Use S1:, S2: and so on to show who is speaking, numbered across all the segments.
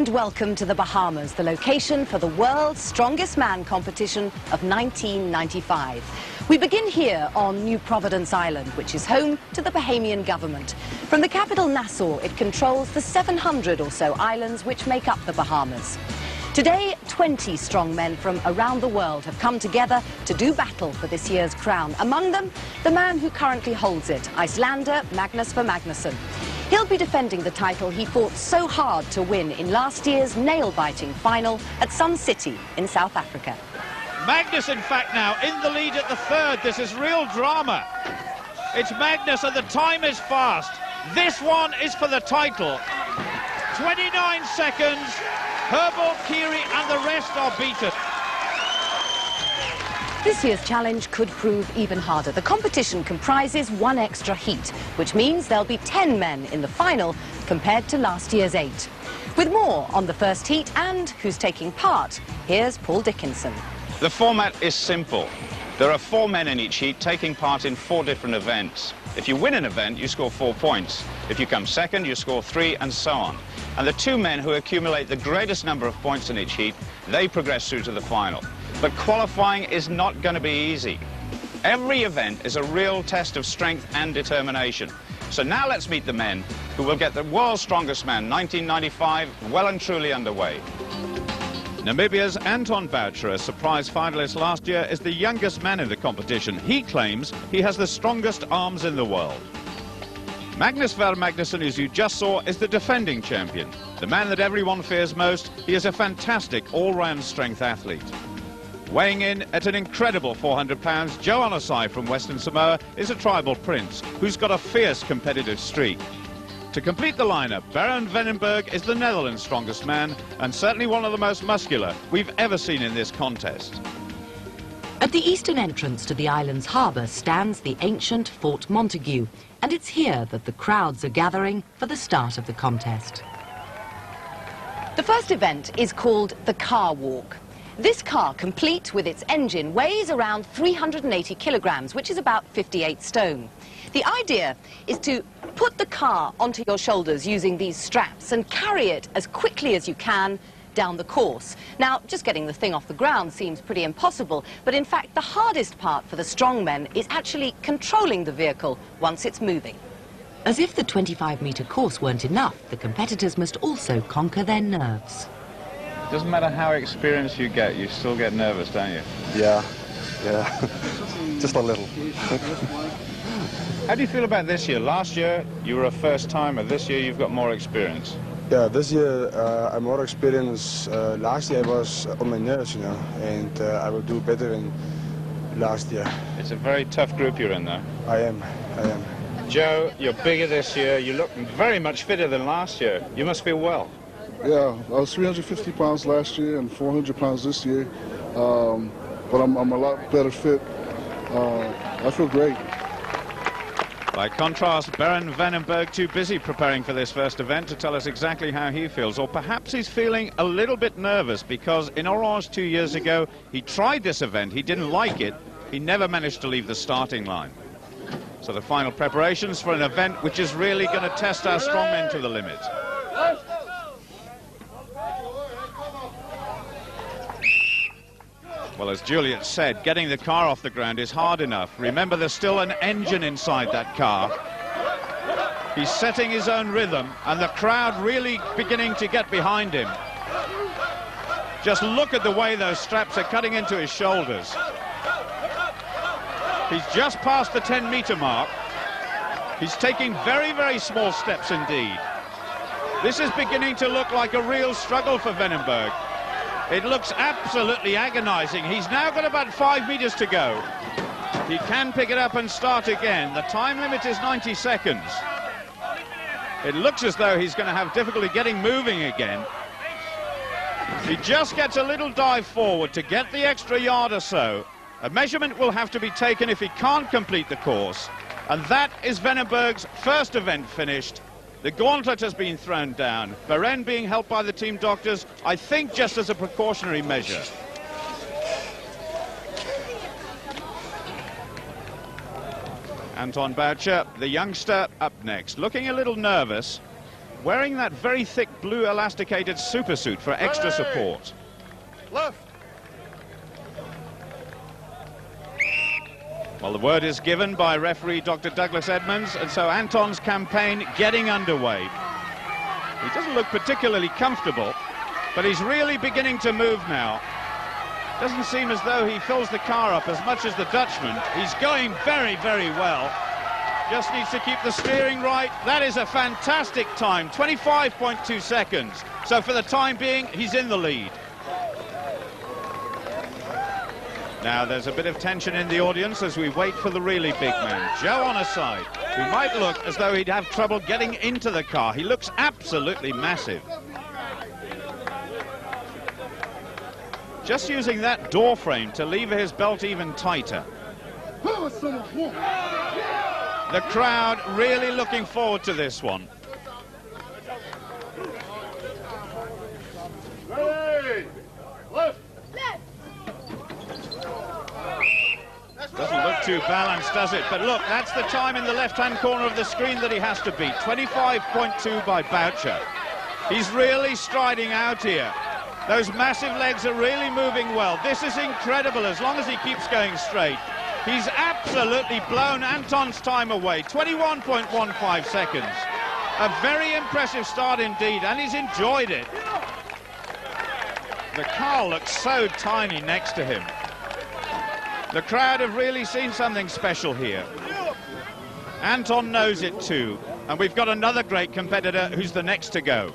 S1: and welcome to the Bahamas, the location for the World's Strongest Man competition of 1995. We begin here on New Providence Island, which is home to the Bahamian government. From the capital Nassau, it controls the 700 or so islands which make up the Bahamas. Today, 20 strong men from around the world have come together to do battle for this year's crown. Among them, the man who currently holds it, Icelander Magnus Ver Magnusson. He'll be defending the title he fought so hard to win in last year's nail-biting final at Sun City in South Africa.
S2: Magnus, in fact, now in the lead at the third. This is real drama. It's Magnus and the time is fast. This one is for the title. 29 seconds. Herbold, Keary and the rest are beaten.
S1: This year's challenge could prove even harder. The competition comprises one extra heat, which means there'll be 10 men in the final compared to last year's 8. With more on the first heat and who's taking part, here's Paul Dickinson.
S3: The format is simple. There are 4 men in each heat taking part in 4 different events. If you win an event, you score 4 points. If you come second, you score 3, and so on. And the 2 men who accumulate the greatest number of points in each heat, they progress through to the final. But qualifying is not going to be easy. Every event is a real test of strength and determination. So now let's meet the men who will get the World's Strongest Man 1995 well and truly underway.
S2: Namibia's Anton Boucher, a surprise finalist last year, is the youngest man in the competition. He claims he has the strongest arms in the world. Magnus Ver Magnusson, as you just saw, is the defending champion. The man that everyone fears most, he is a fantastic all-round strength athlete. Weighing in at an incredible 400 pounds, Joe Onosai from Western Samoa is a tribal prince who's got a fierce competitive streak. To complete the lineup, Baron Venenberg is the Netherlands' strongest man and certainly one of the most muscular we've ever seen in this contest.
S1: At the eastern entrance to the island's harbour stands the ancient Fort Montague, and it's here that the crowds are gathering for the start of the contest. The first event is called the Car Walk. This car, complete with its engine, weighs around 380 kilograms, which is about 58 stone. The idea is to put the car onto your shoulders using these straps and carry it as quickly as you can down the course. Now, just getting the thing off the ground seems pretty impossible, but in fact the hardest part for the strongmen is actually controlling the vehicle once it's moving. As if the 25-metre course weren't enough, the competitors must also conquer their nerves.
S3: Doesn't matter how experienced you get, you still get nervous, don't you?
S4: Yeah, just a little.
S3: How do you feel about this year? Last year you were a first timer, this year you've got more experience.
S4: Yeah, this year I'm more experienced. Last year I was on my nerves, you know, and I will do better than last year.
S3: It's a very tough group you're in, though.
S4: I am.
S3: Joe, you're bigger this year, you look very much fitter than last year. You must feel well.
S5: Yeah, I was 350 pounds last year and 400 pounds this year, but I'm a lot better fit. I feel great.
S2: By contrast, Baron Venenberg too busy preparing for this first event to tell us exactly how he feels, or perhaps he's feeling a little bit nervous because in Orange 2 years ago he tried this event, he didn't like it, he never managed to leave the starting line. So the final preparations for an event which is really going to test our strongmen to the limit. Well, as Juliet said, getting the car off the ground is hard enough. Remember, there's still an engine inside that car. He's setting his own rhythm, and the crowd really beginning to get behind him. Just look at the way those straps are cutting into his shoulders. He's just past the 10-metre mark. He's taking very, very small steps indeed. This is beginning to look like a real struggle for Venenberg. It looks absolutely agonizing. He's now got about 5 meters to go. He can pick it up and start again. The time limit is 90 seconds. It looks as though he's going to have difficulty getting moving again. He just gets a little dive forward to get the extra yard or so. A measurement will have to be taken if he can't complete the course. And that is Venenberg's first event finished. The gauntlet has been thrown down. Beren being helped by the team doctors, I think just as a precautionary measure. Anton Boucher, the youngster, up next, looking a little nervous. wearing that very thick blue elasticated supersuit for extra support.
S5: Left.
S2: Well, the word is given by referee Dr. Douglas Edmonds, and so Anton's campaign getting underway. He doesn't look particularly comfortable, but he's really beginning to move now. Doesn't seem as though he fills the car up as much as the Dutchman. He's going very, very well. Just needs to keep the steering right. That is a fantastic time, 25.2 seconds. So for the time being, he's in the lead. Now there's a bit of tension in the audience as we wait for the really big man, Joe Onosai, who might look as though he'd have trouble getting into the car. He looks absolutely massive. Just using that door frame to lever his belt even tighter. The crowd really looking forward to this one.
S5: Ready. Left.
S2: Doesn't look too balanced, does it? But look, that's the time in the left-hand corner of the screen that he has to beat. 25.2 by Boucher. He's really striding out here. Those massive legs are really moving well. This is incredible as long as he keeps going straight. He's absolutely blown Anton's time away. 21.15 seconds. A very impressive start indeed, and he's enjoyed it. The car looks so tiny next to him. The crowd have really seen something special here. Anton knows it too, and we've got another great competitor who's the next to go.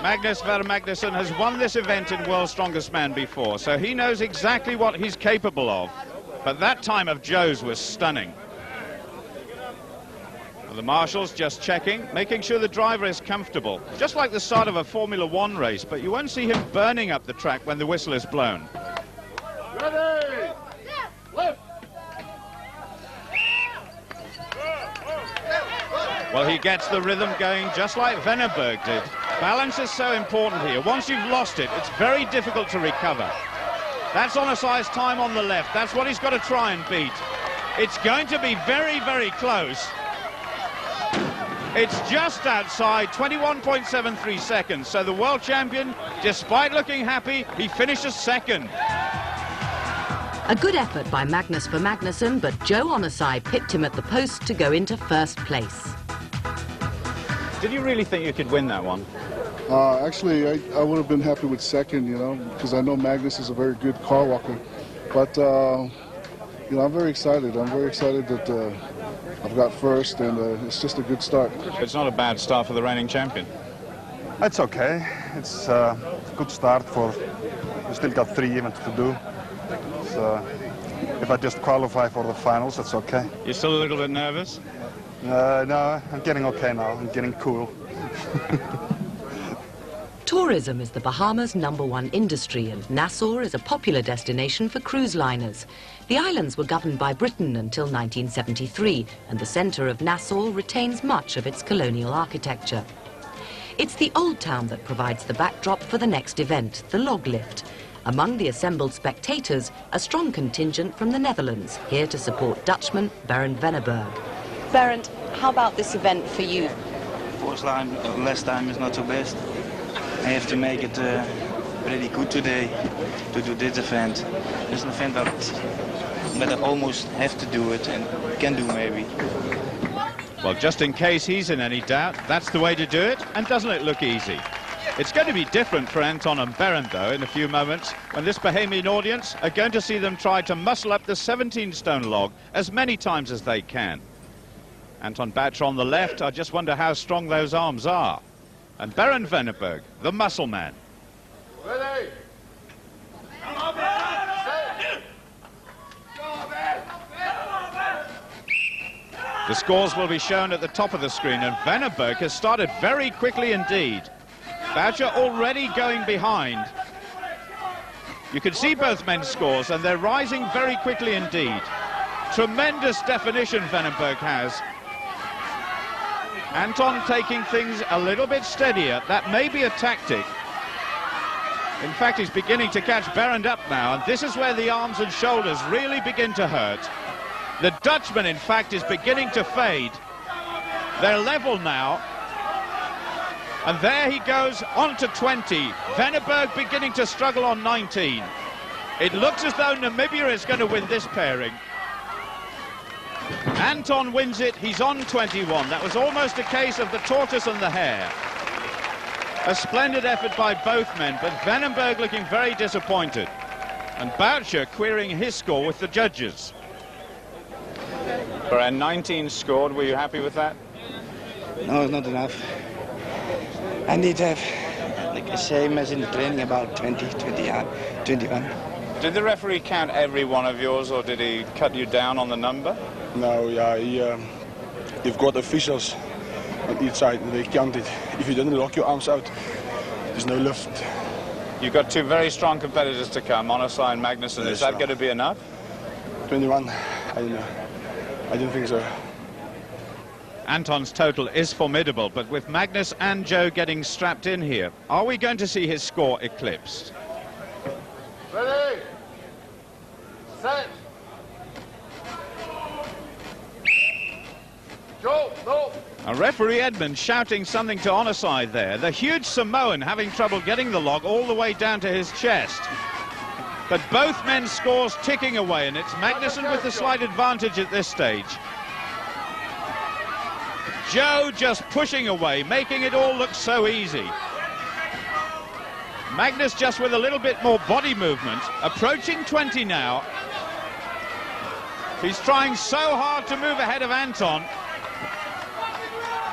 S2: Magnus Ver Magnusson has won this event in World's Strongest Man before, so he knows exactly what he's capable of. But that time of Joe's was stunning. Well, the marshals just checking, making sure the driver is comfortable. Just like the start of a Formula One race, but you won't see him burning up the track when the whistle is blown.
S5: Ready. Left.
S2: Well, he gets the rhythm going just like Veneberg did. Balance is so important here. Once you've lost it, it's very difficult to recover. That's Onosai's time on the left. That's what he's got to try and beat. It's going to be very, very close. It's just outside, 21.73 seconds. So the world champion, despite looking happy, he finishes second.
S1: A good effort by Magnus Ver Magnusson, but Joe Onosai pipped him at the post to go into first place.
S3: Did you really think you could win that one?
S5: Actually, I would have been happy with second, you know, because I know Magnus is a very good car walker. But, you know, I'm very excited. I'm very excited that I've got first, and it's just a good start.
S3: It's not a bad start for the reigning champion.
S6: It's okay. It's a good start for. We still got 3 events to do. So if I just qualify for the finals, that's okay.
S3: You're still a little bit nervous?
S6: No, I'm getting okay now. I'm getting cool.
S1: Tourism is the Bahamas' #1 industry, and Nassau is a popular destination for cruise liners. The islands were governed by Britain until 1973, and the centre of Nassau retains much of its colonial architecture. It's the old town that provides the backdrop for the next event, the log lift. Among the assembled spectators, a strong contingent from the Netherlands, here to support Dutchman Bernd Veneberg.
S7: Bernd, how about this event for you?
S8: Last time is not so best. I have to make it really good today to do this event. It's an event but I almost have to do it and can do maybe.
S2: Well, just in case he's in any doubt, that's the way to do it, and doesn't it look easy? It's going to be different for Anton and Bernd, though, in a few moments, when this Bahamian audience are going to see them try to muscle up the 17-stone log as many times as they can. Anton Boucher on the left, I just wonder how strong those arms are. And Bernd Veneberg, the muscle man.
S5: Ready.
S2: The scores will be shown at the top of the screen, and Veneberg has started very quickly indeed. Boucher already going behind. You can see both men's scores, and they're rising very quickly indeed. Tremendous definition Veneberg has. Anton taking things a little bit steadier. That may be a tactic. In fact, he's beginning to catch Bernd up now, and this is where the arms and shoulders really begin to hurt. The Dutchman, in fact, is beginning to fade. They're level now. And there he goes on to 20. Venneberg beginning to struggle on 19. It looks as though Namibia is going to win this pairing. Anton wins it, he's on 21. That was almost a case of the tortoise and the hare. A splendid effort by both men, but Venneberg looking very disappointed. And Boucher querying his score with the judges.
S3: For a 19 scored, were you happy with that?
S8: No, it's not enough. I need to have, like the same as in the training, about 20, 21.
S3: Did the referee count every one of yours, or did he cut you down on the number?
S4: No, yeah, you've got officials on each side and they count it. If you don't lock your arms out, there's no lift.
S3: You've got two very strong competitors to come, Onosai and Magnusson.
S4: Yes,
S3: Is that
S4: sir.
S3: going to be enough?
S4: 21, I don't know. I don't think so.
S2: Anton's total is formidable, but with Magnus and Joe getting strapped in here, are we going to see his score eclipsed?
S5: Ready, set, go, no.
S2: A referee Edmund shouting something to Onosai there. The huge Samoan having trouble getting the log all the way down to his chest. But both men's scores ticking away, and it's Magnusson with the slight advantage at this stage. Joe just pushing away, making it all look so easy. Magnus just with a little bit more body movement, approaching 20 now. He's trying so hard to move ahead of Anton.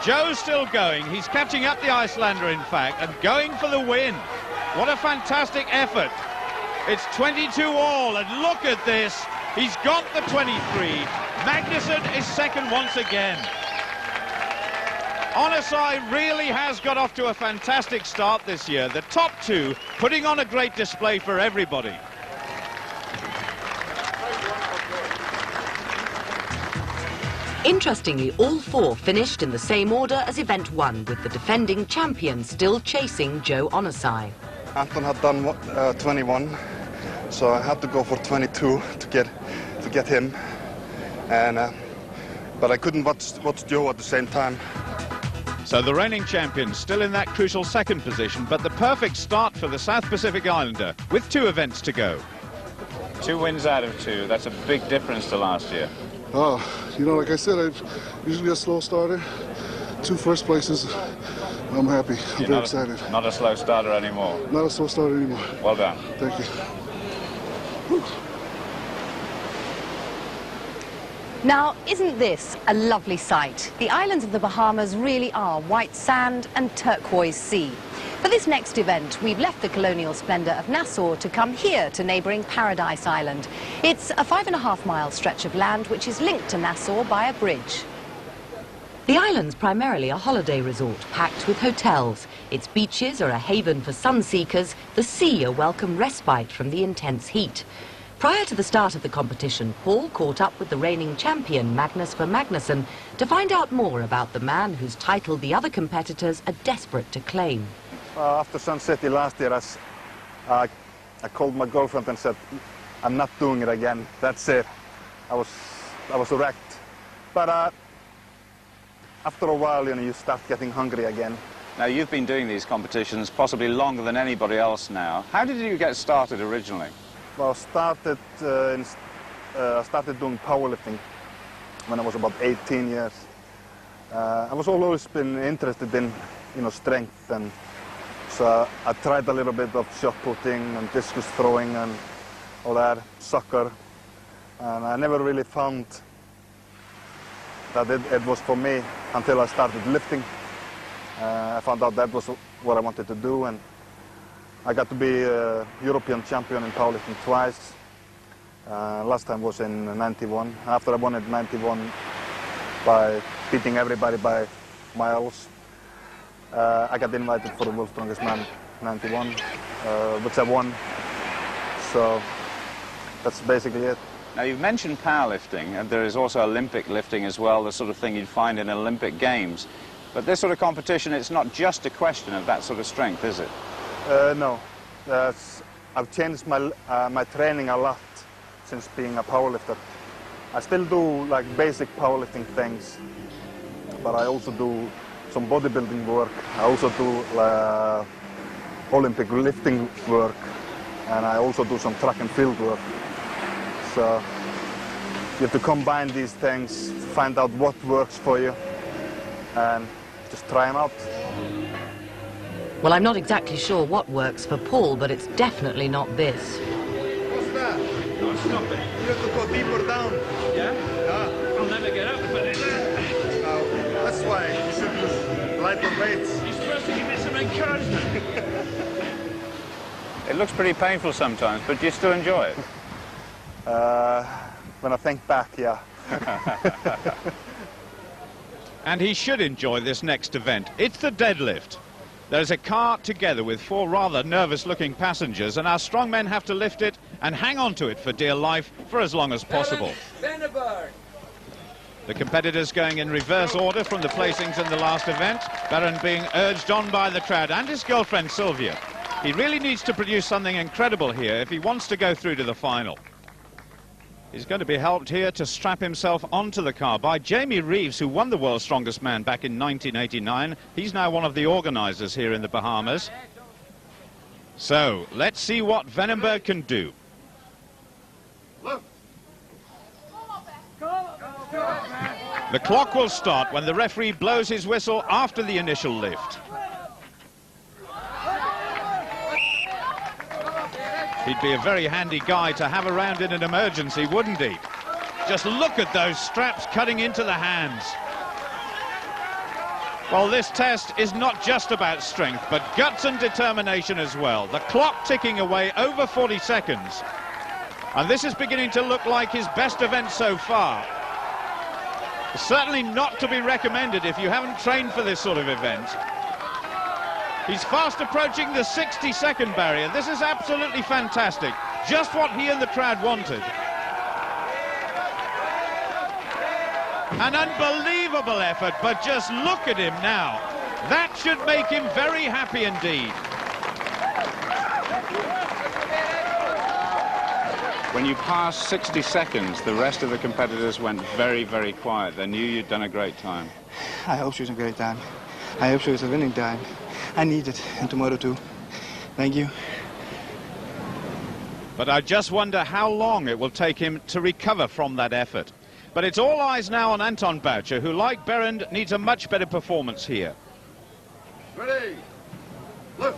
S2: Joe's still going. He's catching up the Icelander, in fact, and going for the win. What a fantastic effort. It's 22 all, and look at this. He's got the 23. Magnusson is second once again. Onosai really has got off to a fantastic start this year. The top two putting on a great display for everybody.
S1: Interestingly, all four finished in the same order as event one, with the defending champion still chasing Joe Onosai.
S6: Anton had done 21, so I had to go for 22 to get him. And but I couldn't watch Joe at the same time.
S2: So the reigning champion still in that crucial second position, but the perfect start for the South Pacific Islander with 2 events to go.
S3: 2 wins out of 2. That's a big difference to last year.
S5: Oh, you know, like I said, I'm usually a slow starter. 2 first places, I'm happy. I'm
S3: You're
S5: very excited.
S3: Not a slow starter anymore.
S5: Not a slow starter anymore.
S3: Well done.
S5: Thank you.
S7: Now, isn't this a lovely sight? The islands of the Bahamas really are white sand and turquoise sea. For this next event, we've left the colonial splendour of Nassau to come here to neighbouring Paradise Island. It's a 5.5-mile stretch of land which is linked to Nassau by a bridge.
S1: The island's primarily a holiday resort, packed with hotels. Its beaches are a haven for sun seekers, the sea a welcome respite from the intense heat. Prior to the start of the competition, Paul caught up with the reigning champion, Magnus for Magnusson, to find out more about the man whose title the other competitors are desperate to claim.
S6: After Sun City last year, I called my girlfriend and said, I'm not doing it again. That's it. I was wrecked. But after a while, you start getting hungry again.
S3: Now, you've been doing these competitions possibly longer than anybody else now. How did you get started originally?
S6: Well, I started doing powerlifting when I was about 18 years. I was always been interested in, strength, and so I tried a little bit of shot putting and discus throwing and all that, soccer, and I never really found that it was for me until I started lifting. I found out that was what I wanted to do, and I got to be a European champion in powerlifting twice. Last time was in 91. After I won it 91 by beating everybody by miles, I got invited for the World's Strongest Man 91, which I won. So that's basically it.
S3: Now, you've mentioned powerlifting, and there is also Olympic lifting as well, the sort of thing you'd find in Olympic Games. But this sort of competition, it's not just a question of that sort of strength, is it?
S6: No, I've changed my training a lot since being a powerlifter. I still do like basic powerlifting things, but I also do some bodybuilding work. I also do Olympic lifting work, and I also do some track and field work. So you have to combine these things, find out what works for you, and just try them out.
S1: Well, I'm not exactly sure what works for Paul, but it's definitely not this.
S9: What's that? No, stop it. You have to go deeper down. Yeah? Yeah. I'll never get up if I do that. No, that's why you should use lighter weights. You're supposed to give me some encouragement.
S3: It looks pretty painful sometimes, but do you still enjoy it?
S6: When I think back, yeah.
S2: And he should enjoy this next event. It's the deadlift. There's a car together with 4 rather nervous-looking passengers, and our strong men have to lift it and hang on to it for dear life for as long as possible. The competitors going in reverse order from the placings in the last event. Beren being urged on by the crowd and his girlfriend Sylvia. He really needs to produce something incredible here if he wants to go through to the final. He's going to be helped here to strap himself onto the car by Jamie Reeves, who won the World's Strongest Man back in 1989. He's now one of the organisers here in the Bahamas. So, let's see what Venenberg can do. The clock will start when the referee blows his whistle after the initial lift. He'd be a very handy guy to have around in an emergency, wouldn't he? Just look at those straps cutting into the hands. Well, this test is not just about strength, but guts and determination as well. The clock ticking away over 40 seconds. And this is beginning to look like his best event so far. Certainly not to be recommended if you haven't trained for this sort of event. He's fast approaching the 60-second barrier. This is absolutely fantastic. Just what he and the crowd wanted. An unbelievable effort, but just look at him now. That should make him very happy indeed.
S3: When you passed 60 seconds, the rest of the competitors went very, very quiet. They knew you'd done a great time.
S8: I hope she was a great time. I hope she was a winning time. I need it, and tomorrow too. Thank you.
S2: But I just wonder how long it will take him to recover from that effort. But it's all eyes now on Anton Boucher, who, like Berend, needs a much better performance here.
S9: Ready? Lift.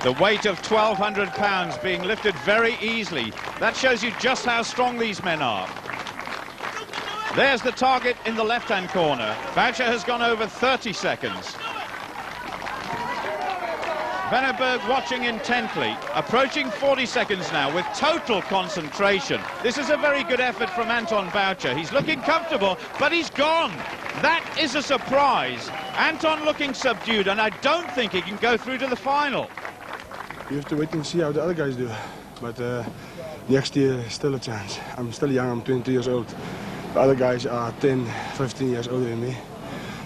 S2: The weight of 1,200 pounds being lifted very easily. That shows you just how strong these men are. There's the target in the left-hand corner. Boucher has gone over 30 seconds. Venenberg watching intently, approaching 40 seconds now with total concentration. This is a very good effort from Anton Boucher. He's looking comfortable, but he's gone. That is a surprise. Anton looking subdued, and I don't think he can go through to the final.
S4: You have to wait and see how the other guys do. But next year, still a chance. I'm still young, I'm 22 years old. The other guys are 10, 15 years older than me.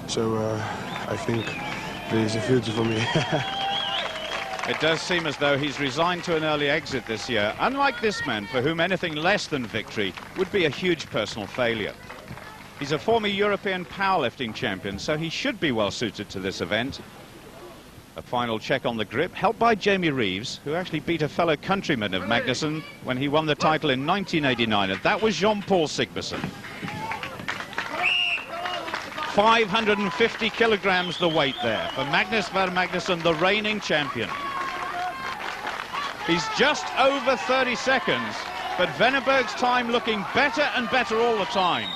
S4: So I think there's a future for me.
S2: It does seem as though he's resigned to an early exit this year, unlike this man, for whom anything less than victory would be a huge personal failure. He's a former European powerlifting champion, so he should be well suited to this event. A final check on the grip, helped by Jamie Reeves, who actually beat a fellow countryman of Magnusson when he won the title in 1989, and that was Jean-Paul Sigmarsson. 550 kilograms the weight there for Magnus Ver Magnusson, the reigning champion. He's just over 30 seconds, but Venenberg's time looking better and better all the time.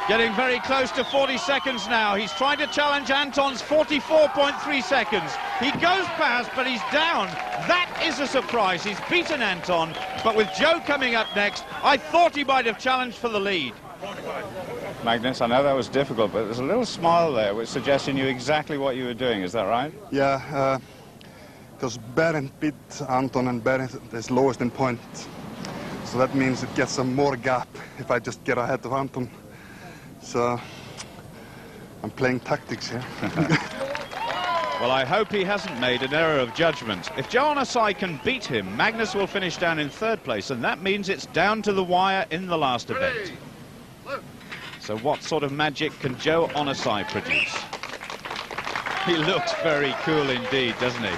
S2: Getting very close to 40 seconds now. He's trying to challenge Anton's 44.3 seconds. He goes past, but he's down. That is a surprise. He's beaten Anton, but with Joe coming up next, I thought he might have challenged for the lead.
S3: Magnus, I know that was difficult, but there's a little smile there which suggests you knew exactly what you were doing. Is that right?
S6: Yeah, because Berend beat Anton, and Berend is lowest in point. So that means it gets some more gap if I just get ahead of Anton. So I'm playing tactics here.
S2: Well, I hope he hasn't made an error of judgment. If Joe Onosai can beat him, Magnus will finish down in third place, and that means it's down to the wire in the last event. So what sort of magic can Joe Onosai produce? He looks very cool indeed, doesn't he?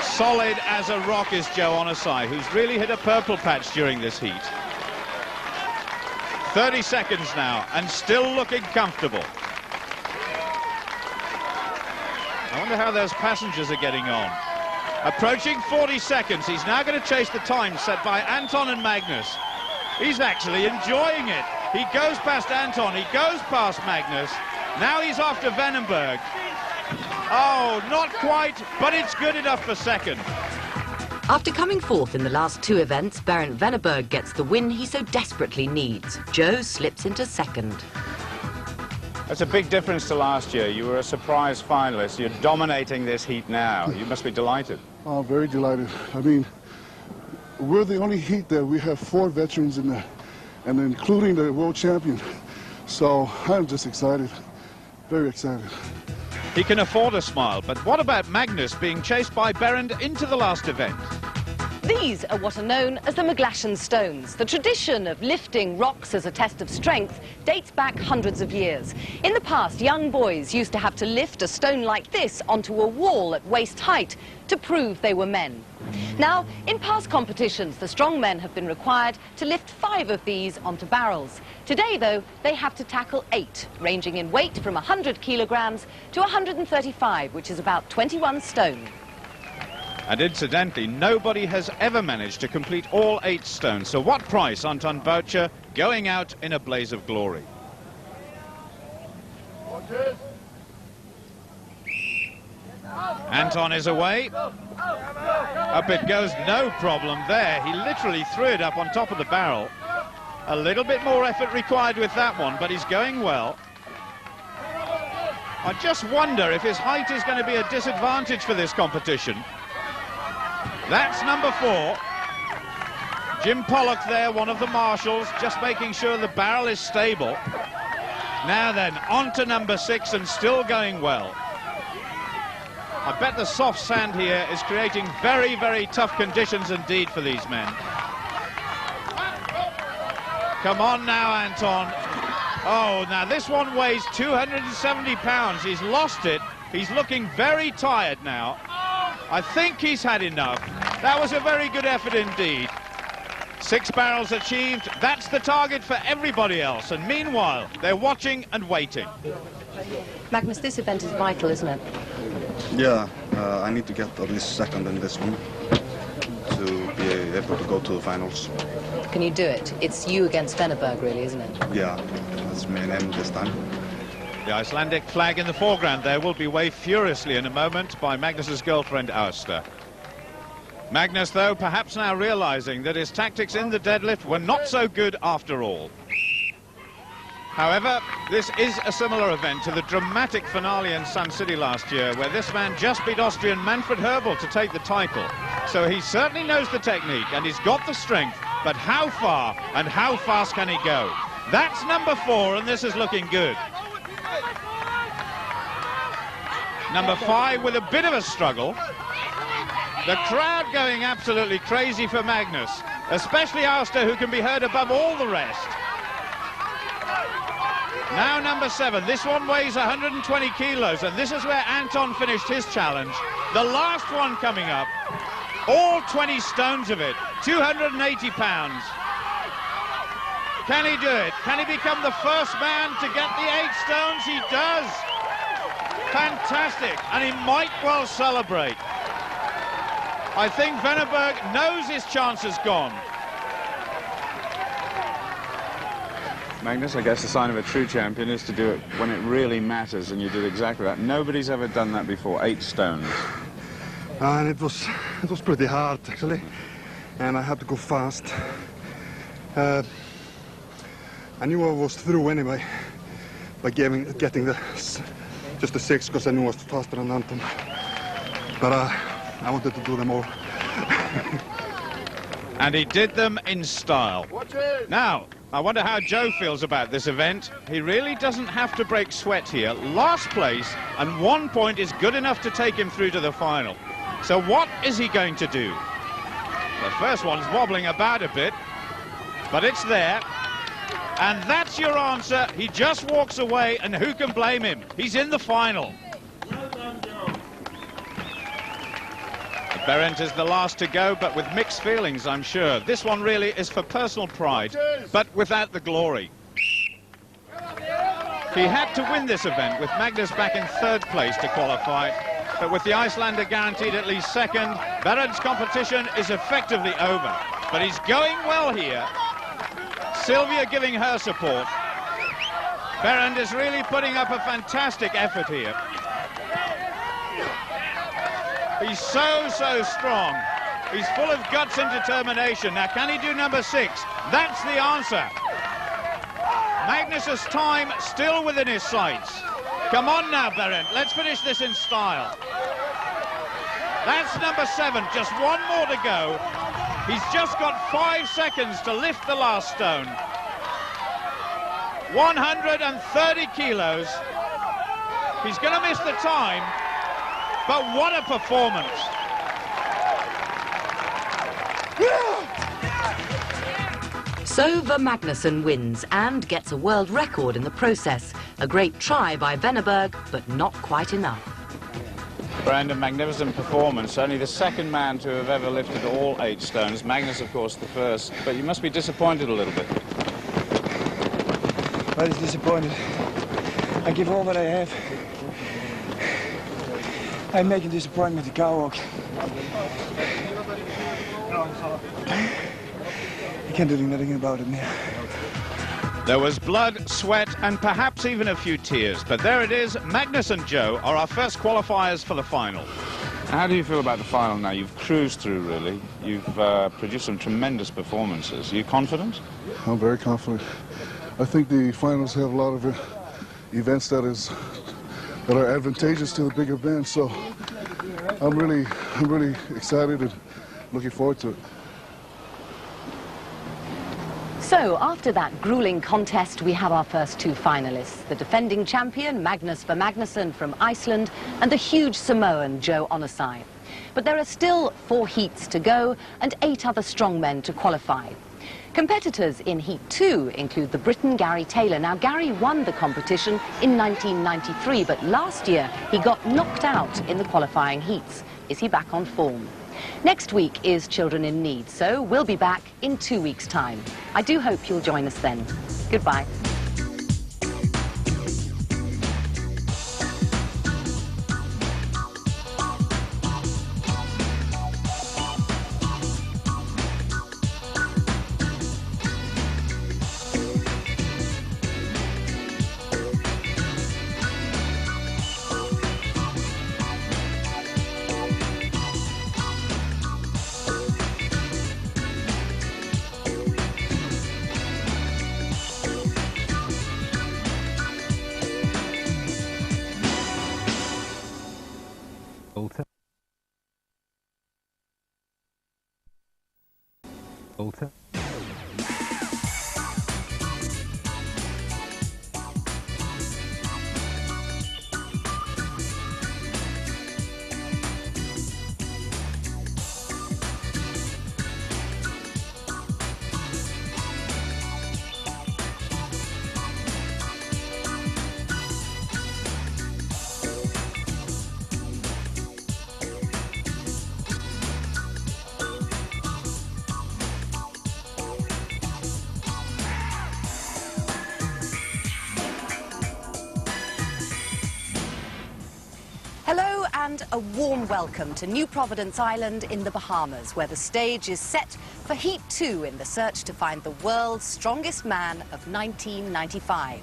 S2: Solid as a rock is Joe Onosai, who's really hit a purple patch during this heat. 30 seconds now, and still looking comfortable. I wonder how those passengers are getting on. Approaching 40 seconds. He's now going to chase the time set by Anton and Magnus. He's actually enjoying it. He goes past Anton. He goes past Magnus. Now he's off to Venneberg. Oh, not quite, but it's good enough for second.
S1: After coming fourth in the last two events, Bernd Venneberg gets the win he so desperately needs. Joe slips into second.
S3: That's a big difference to last year. You were a surprise finalist. You're dominating this heat now. You must be delighted.
S5: Oh, very delighted. I mean, we're the only heat that we have 4 veterans in there, and including the world champion. So I'm just excited, very excited.
S2: He can afford a smile, but what about Magnus being chased by Berend into the last event?
S7: These are what are known as the McGlashan stones. The tradition of lifting rocks as a test of strength dates back hundreds of years. In the past, young boys used to have to lift a stone like this onto a wall at waist height to prove they were men. Now, in past competitions, the strong men have been required to lift 5 of these onto barrels. Today, though, they have to tackle 8, ranging in weight from 100 kilograms to 135, which is about 21 stone.
S2: And incidentally, nobody has ever managed to complete all 8 stones. So what price, Anton Boucher, going out in a blaze of glory? Anton is away. Up it goes, no problem there. He literally threw it up on top of the barrel. A little bit more effort required with that one, but he's going well. I just wonder if his height is going to be a disadvantage for this competition. That's number 4. Jim Pollock there, one of the marshals, just making sure the barrel is stable. Now then, on to number 6, and still going well. I bet the soft sand here is creating very, very tough conditions indeed for these men. Come on now, Anton. Oh, now this one weighs 270 pounds. He's lost it. He's looking very tired now. I think he's had enough. That was a very good effort indeed. 6 barrels achieved. That's the target for everybody else. And meanwhile, they're watching and waiting.
S7: Magnus, this event is vital, isn't it?
S6: Yeah, I need to get at least second in this one to be able to go to the finals.
S7: Can you do it? It's you against Venneberg, really, isn't it?
S6: Yeah, that's me and him this time.
S2: The Icelandic flag in the foreground there will be waved furiously in a moment by Magnus's girlfriend, Auster. Magnus, though, perhaps now realizing that his tactics in the deadlift were not so good after all. However, this is a similar event to the dramatic finale in Sun City last year, where this man just beat Austrian Manfred Herbel to take the title. So he certainly knows the technique and he's got the strength, but how far and how fast can he go? That's number 4, and this is looking good. Number 5 with a bit of a struggle. The crowd going absolutely crazy for Magnus, especially Auster, who can be heard above all the rest. Now number 7. This one weighs 120 kilos, and this is where Anton finished his challenge. The last one coming up, all 20 stones of it, 280 pounds. Can he do it? Can he become the first man to get the 8 stones? He does. Fantastic, and he might well celebrate. I think Venneberg knows his chance is gone.
S3: Magnus, I guess the sign of a true champion is to do it when it really matters, and you did exactly that. Nobody's ever done that before, 8 stones.
S10: And it was pretty hard, actually, and I had to go fast. I knew I was through anyway by getting just the 6, because I knew I was faster than Anton. But I wanted to do them all.
S2: And he did them in style. Now, I wonder how Joe feels about this event. He really doesn't have to break sweat here. Last place, and 1 point is good enough to take him through to the final. So what is he going to do? The first one's wobbling about a bit, but it's there. And that's your answer. He just walks away, and who can blame him? He's in the final. Berendt is the last to go, but with mixed feelings, I'm sure. This one really is for personal pride, but without the glory. He had to win this event with Magnus back in third place to qualify, but with the Icelander guaranteed at least second, Berendt's competition is effectively over. But he's going well here. Sylvia giving her support. Berendt is really putting up a fantastic effort here. He's so strong. He's full of guts and determination. Now, can he do number 6? That's the answer. Magnus's time still within his sights. Come on now, Berendt. Let's finish this in style. That's number 7. Just one more to go. He's just got 5 seconds to lift the last stone. 130 kilos. He's going to miss the time. But what a performance!
S1: So Ver Magnusson wins and gets a world record in the process. A great try by Wennerberg, but not quite enough.
S3: Brand, a magnificent performance. Only the second man to have ever lifted all 8 stones. Magnus, of course, the first. But you must be disappointed a little bit.
S11: I was disappointed. I give all that I have. I'm making disappointment the car walk. I can't do nothing about it now.
S2: There was blood, sweat, and perhaps even a few tears. But there it is. Magnus and Joe are our first qualifiers for the final.
S3: How do you feel about the final now? You've cruised through, really. You've produced some tremendous performances. Are you confident?
S5: I'm very confident. I think the finals have a lot of events that are advantageous to the bigger band, so I'm really excited and looking forward to it.
S7: So, after that grueling contest, we have our first 2 finalists. The defending champion, Magnus Ver Magnusson from Iceland, and the huge Samoan, Joe Onosai. But there are still 4 heats to go and 8 other strongmen to qualify. Competitors in Heat 2 include the Briton Gary Taylor. Now, Gary won the competition in 1993, but last year he got knocked out in the qualifying heats. Is he back on form? Next week is Children in Need, so we'll be back in 2 weeks' time. I do hope you'll join us then. Goodbye.
S12: Alter.
S7: Hello and a warm welcome to New Providence Island in the Bahamas, where the stage is set for Heat 2 in the search to find the world's strongest man of 1995.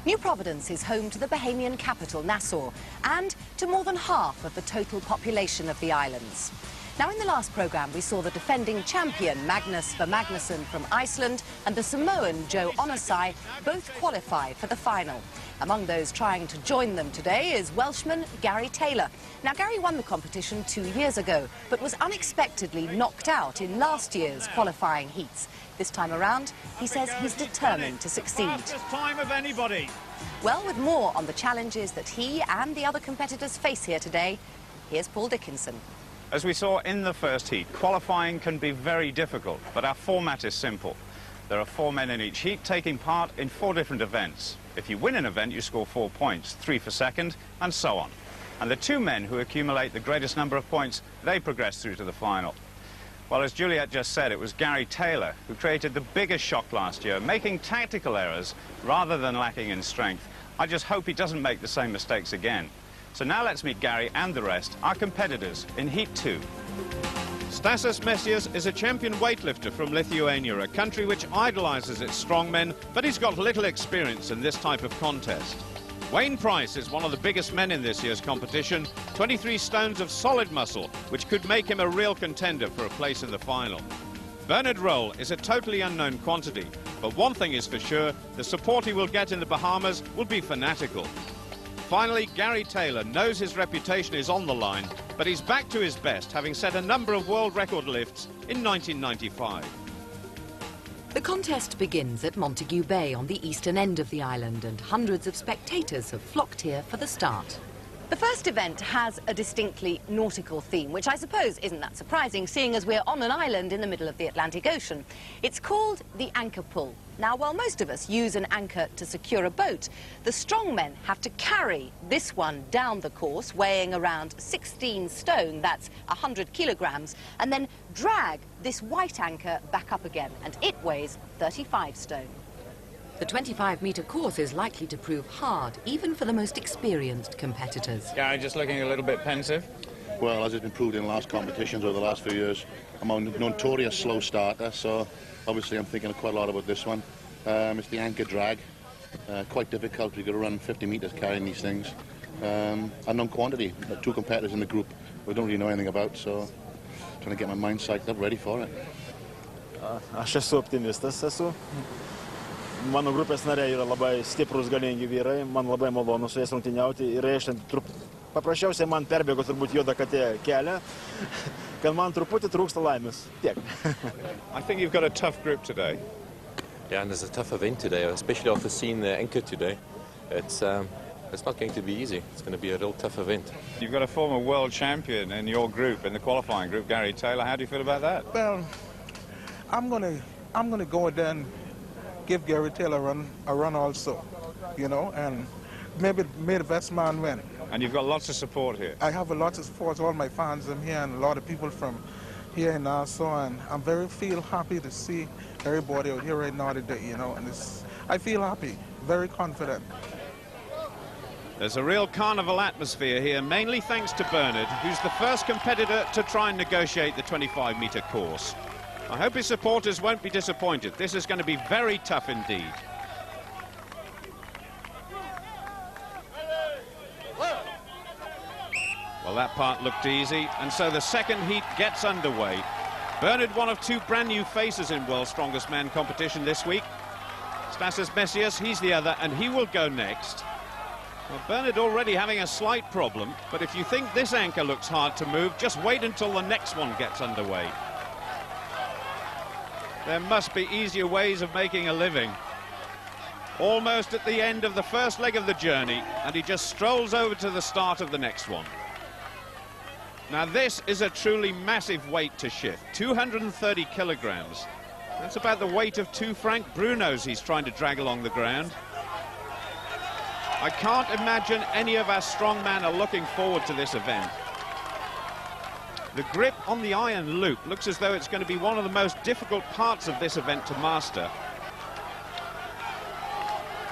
S7: New Providence is home to the Bahamian capital, Nassau, and to more than half of the total population of the islands. Now, in the last programme, we saw the defending champion, Magnus Ver Magnusson from Iceland, and the Samoan, Joe Onosai, both qualify for the final. Among those trying to join them today is Welshman Gary Taylor. Now, Gary won the competition 2 years ago, but was unexpectedly knocked out in last year's qualifying heats. This time around, he says he's determined to succeed.
S2: Fastest time of anybody.
S7: Well, with more on the challenges that he and the other competitors face here today, here's Paul Dickinson.
S3: As we saw in the first heat, qualifying can be very difficult, but our format is simple. There are 4 men in each heat taking part in 4 different events. If you win an event, you score 4 points, 3 for second, and so on. And the 2 men who accumulate the greatest number of points, they progress through to the final. Well, as Juliet just said, it was Gary Taylor who created the biggest shock last year, making tactical errors rather than lacking in strength. I just hope he doesn't make the same mistakes again. So now let's meet Gary and the rest, our competitors, in Heat 2.
S2: Stasas Mesias is a champion weightlifter from Lithuania, a country which idolizes its strongmen, but he's got little experience in this type of contest. Wayne Price is one of the biggest men in this year's competition, 23 stones of solid muscle, which could make him a real contender for a place in the final. Bernard Roll is a totally unknown quantity, but one thing is for sure, the support he will get in the Bahamas will be fanatical. Finally, Gary Taylor knows his reputation is on the line, but he's back to his best, having set a number of world record lifts in 1995.
S1: The contest begins at Montague Bay on the eastern end of the island, and hundreds of spectators have flocked here for the start.
S7: The first event has a distinctly nautical theme, which I suppose isn't that surprising, seeing as we're on an island in the middle of the Atlantic Ocean. It's called the anchor pull. Now, while most of us use an anchor to secure a boat, the strongmen have to carry this one down the course, weighing around 16 stone, that's 100 kilograms, and then drag this white anchor back up again, and it weighs 35 stone.
S1: The 25-metre course is likely to prove hard, even for the most experienced competitors.
S3: Gary, just looking a little bit pensive.
S13: Well, as has been proved in last competitions over the last few years, I'm a notorious slow starter, so obviously I'm thinking quite a lot about this one. It's the anchor drag. Quite difficult. You've got to run 50 metres carrying these things. Unknown quantity. 2 competitors in the group we don't really know anything about, so trying to get my mind psyched up, ready for it.
S14: Aš esu optimistas, Mano grupės nariai yra labai stiprus, galingi vyrai, man labai malonu su jais rungtyniauti ir paprasčiausiai man perbėgo turbūt juoda katė kelią, kad man truputį trūksta laimės. Tiek.
S2: I think you've got a tough group today.
S15: Yeah, and there's a tough event today, especially after seeing the anchor today. It's not going to be easy. It's going to be a real tough event.
S3: You've got a former world champion in your group, in the qualifying group, Gary Taylor. How do you feel about that?
S11: Well, I'm gonna go there and give Gary Taylor a run also, you know, and maybe the best man win.
S3: And you've got lots of support here.
S11: I have a lot of support. All my fans are here and a lot of people from here in Nassau, and I'm feel happy to see everybody out here right now today, you know, and I feel happy, very confident.
S2: There's a real carnival atmosphere here, mainly thanks to Bernard, who's the first competitor to try and negotiate the 25-metre course. I hope his supporters won't be disappointed. This is going to be very tough indeed. Well, that part looked easy, and so the second heat gets underway. Bernard, one of 2 brand new faces in World's Strongest Man competition this week. Stasas Mesias, he's the other, and he will go next. Well, Bernard already having a slight problem, but if you think this anchor looks hard to move, just wait until the next one gets underway. There must be easier ways of making a living. Almost at the end of the first leg of the journey, and he just strolls over to the start of the next one. Now this is a truly massive weight to shift, 230 kilograms. That's about the weight of 2 Frank Brunos he's trying to drag along the ground. I can't imagine any of our strongmen are looking forward to this event. The grip on the iron loop looks as though it's going to be one of the most difficult parts of this event to master.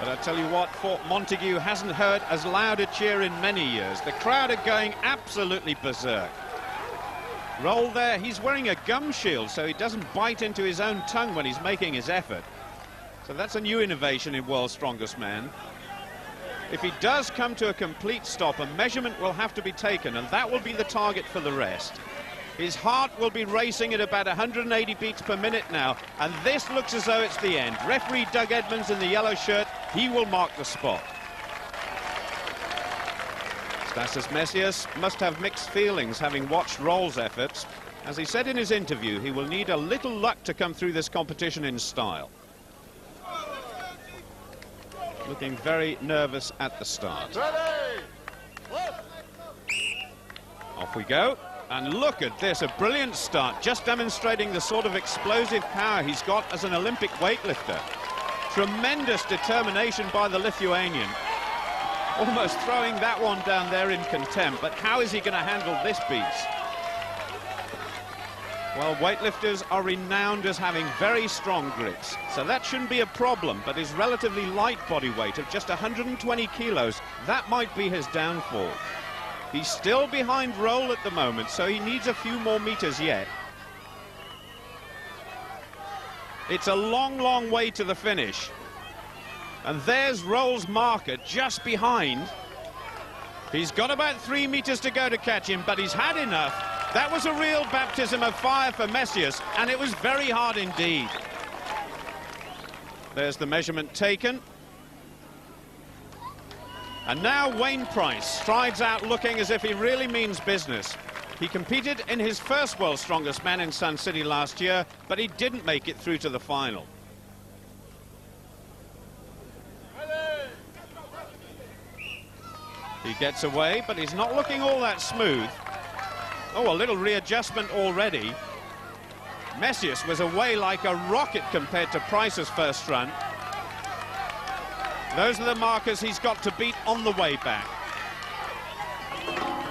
S2: But I tell you what, Fort Montague hasn't heard as loud a cheer in many years. The crowd are going absolutely berserk. Roll there, he's wearing a gum shield so he doesn't bite into his own tongue when he's making his effort. So that's a new innovation in World's Strongest Man. If he does come to a complete stop, a measurement will have to be taken, and that will be the target for the rest. His heart will be racing at about 180 beats per minute now, and this looks as though it's the end. Referee Doug Edmonds in the yellow shirt, he will mark the spot. Stasys Messias must have mixed feelings having watched Roll's efforts. As he said in his interview, he will need a little luck to come through this competition in style. Looking very nervous at the start. Off we go. And look at this, a brilliant start, just demonstrating the sort of explosive power he's got as an Olympic weightlifter. Tremendous determination by the Lithuanian. Almost throwing that one down there in contempt, but how is he going to handle this beast? Well, weightlifters are renowned as having very strong grips, so that shouldn't be a problem, but his relatively light body weight of just 120 kilos, that might be his downfall. He's still behind Roll at the moment, so he needs a few more meters yet. It's a long, long way to the finish. And there's Roll's marker just behind. He's got about 3 meters to go to catch him, but he's had enough. That was a real baptism of fire for Messias, and it was very hard indeed. There's the measurement taken. And now Wayne Price strides out looking as if he really means business. He competed in his first World's Strongest Man in Sun City last year, but he didn't make it through to the final. He gets away, but he's not looking all that smooth. Oh, a little readjustment already. Messias was away like a rocket compared to Price's first run. Those are the markers he's got to beat on the way back.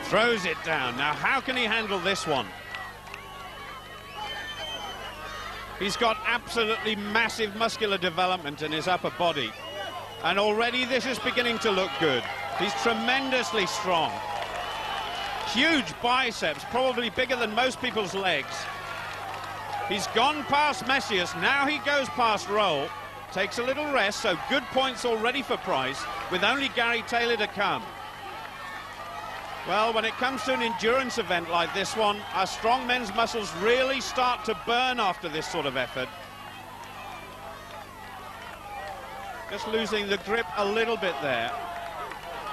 S2: Throws it down. Now, how can he handle this one? He's got absolutely massive muscular development in his upper body. And already this is beginning to look good. He's tremendously strong. Huge biceps, probably bigger than most people's legs. He's gone past Messias. Now he goes past Roll. Takes a little rest, so good points already for Price, with only Gary Taylor to come. Well, when it comes to an endurance event like this one, our strong men's muscles really start to burn after this sort of effort. Just losing the grip a little bit there.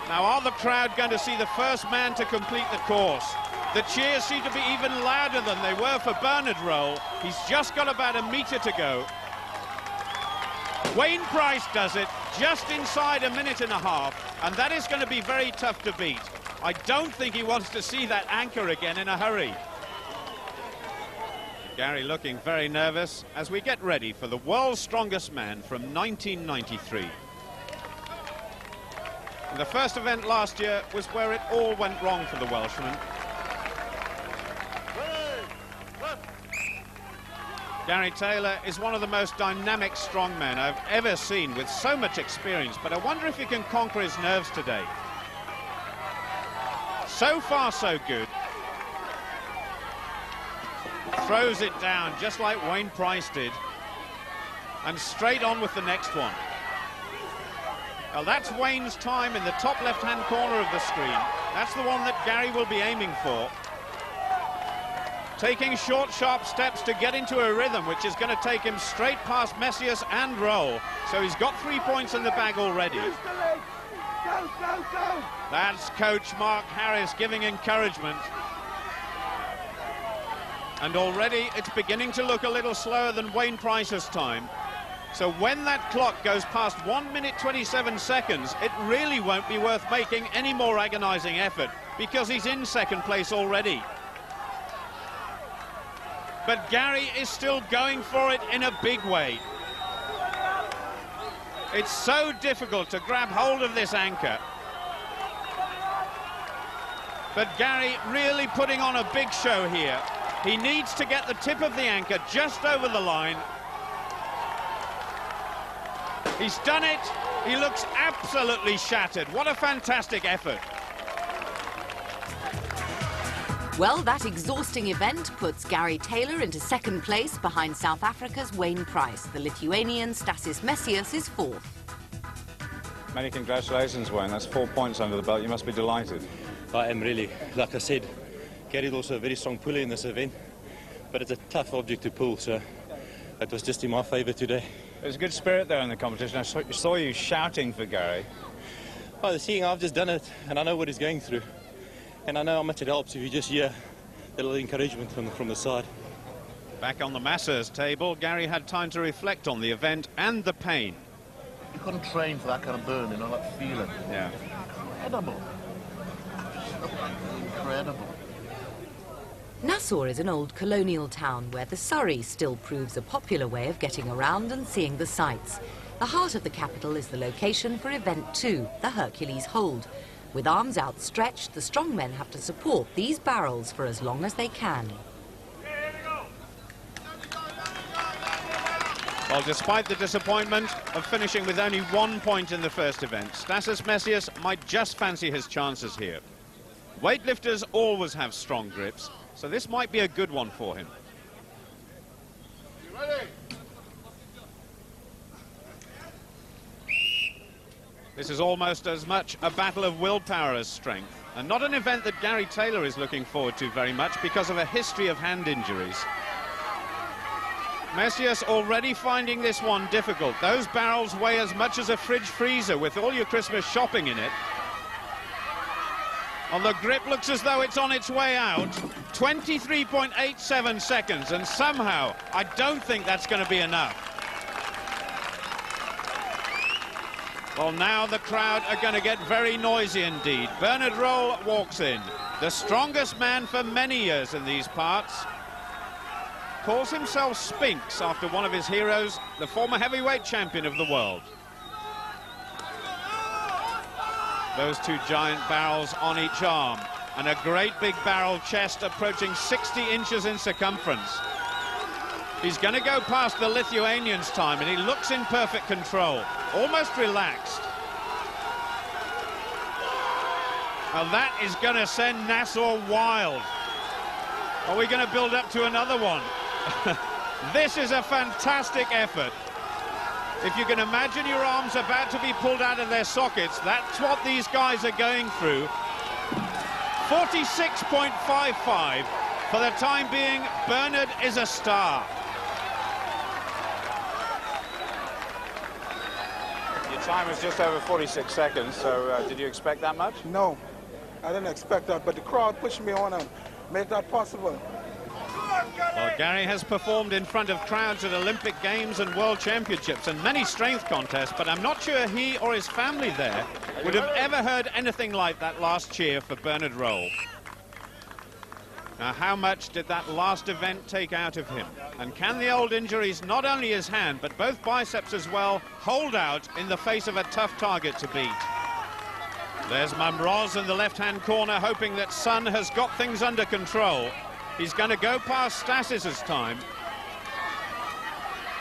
S2: Now, are the crowd going to see the first man to complete the course? The cheers seem to be even louder than they were for Bernard Roll. He's just got about a meter to go. Wayne Price does it just inside a minute and a half, and that is going to be very tough to beat. I don't think he wants to see that anchor again in a hurry. Gary looking very nervous as we get ready for the World's Strongest Man from 1993. The first event last year was where it all went wrong for the Welshman. Gary Taylor is one of the most dynamic strongmen I've ever seen, with so much experience, but I wonder if he can conquer his nerves today. So far, so good. Throws it down, just like Wayne Price did. And straight on with the next one. Well, that's Wayne's time in the top left-hand corner of the screen. That's the one that Gary will be aiming for. Taking short, sharp steps to get into a rhythm, which is going to take him straight past Messias and Roll. So he's got 3 points in the bag already. That's Coach Mark Harris giving encouragement. And already it's beginning to look a little slower than Wayne Price's time. So when that clock goes past 1 minute 27 seconds, it really won't be worth making any more agonizing effort, because he's in second place already. But Gary is still going for it in a big way. It's so difficult to grab hold of this anchor. But Gary really putting on a big show here. He needs to get the tip of the anchor just over the line. He's done it. He looks absolutely shattered. What a fantastic effort.
S7: Well, that exhausting event puts Gary Taylor into second place behind South Africa's Wayne Price. The Lithuanian Stasys Messias is fourth.
S3: Many congratulations, Wayne. That's 4 points under the belt. You must be delighted.
S16: I am really, like I said, Gary's also a very strong puller in this event, but it's a tough object to pull, so it was just in my favour today.
S2: There's a good spirit there in the competition. I saw you shouting for Gary.
S16: Well, seeing I've just done it, and I know what he's going through, and I know how much it helps if you just hear a little encouragement from the side.
S2: Back on the masseurs table, Gary had time to reflect on the event and the pain.
S13: You couldn't train for that kind of burn, you know, that feeling.
S2: Yeah.
S13: Incredible. Incredible.
S1: Nassau is an old colonial town where the surrey still proves a popular way of getting around and seeing the sights. The heart of the capital is the location for Event 2, the Hercules Hold. With arms outstretched, the strong men have to support these barrels for as long as they can.
S2: Well, despite the disappointment of finishing with only 1 point in the first event, Stasys Messias might just fancy his chances here. Weightlifters always have strong grips, so this might be a good one for him. This is almost as much a battle of willpower as strength, and not an event that Gary Taylor is looking forward to very much because of a history of hand injuries. Messias already finding this one difficult. Those barrels weigh as much as a fridge freezer with all your Christmas shopping in it. And the grip looks as though it's on its way out. 23.87 seconds, and somehow I don't think that's going to be enough. Well, now the crowd are going to get very noisy indeed. Bernard Roll walks in, the strongest man for many years in these parts. Calls himself Spinks after one of his heroes, the former heavyweight champion of the world. Those two giant barrels on each arm, and a great big barrel chest approaching 60 inches in circumference. He's going to go past the Lithuanian's time, and he looks in perfect control, almost relaxed. Well, that is going to send Nassau wild. Are we going to build up to another one? This is a fantastic effort. If you can imagine your arms about to be pulled out of their sockets, that's what these guys are going through. 46.55. For the time being, Bernard is a star. Your time is just over 46 seconds, so did you expect that much?
S11: No, I didn't expect that, but the crowd pushed me on and made that possible.
S2: Well, Gary has performed in front of crowds at Olympic Games and World Championships and many strength contests, but I'm not sure he or his family there would have ever heard anything like that last cheer for Bernard Roll. Now, how much did that last event take out of him? And can the old injuries, not only his hand, but both biceps as well, hold out in the face of a tough target to beat? There's Mamroz in the left-hand corner, hoping that Sun has got things under control. He's going to go past Stasys's time.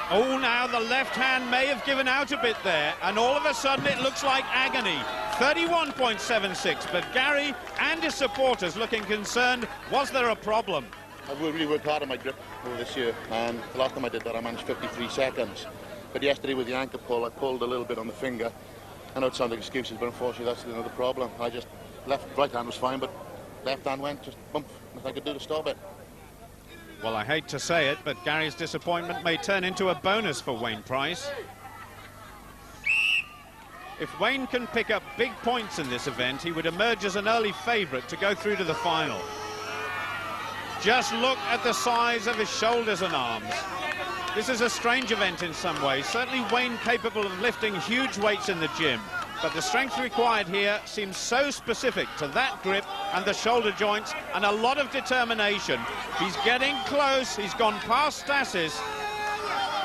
S2: Oh, now the left hand may have given out a bit there, and all of a sudden it looks like agony. 31.76, but Gary and his supporters looking concerned. Was there a problem?
S13: I've really worked hard on my grip over this year, and the last time I did that I managed 53 seconds. But yesterday with the ankle pull, I pulled a little bit on the finger. I know it sounds like excuses, but unfortunately that's another problem. I just, right hand was fine, but left hand went, just bump, nothing I could do to stop it.
S2: Well, I hate to say it, but Gary's disappointment may turn into a bonus for Wayne Price. If Wayne can pick up big points in this event, he would emerge as an early favourite to go through to the final. Just look at the size of his shoulders and arms. This is a strange event in some ways. Certainly Wayne capable of lifting huge weights in the gym, but the strength required here seems so specific to that grip and the shoulder joints, and a lot of determination. He's getting close. He's gone past Stasys.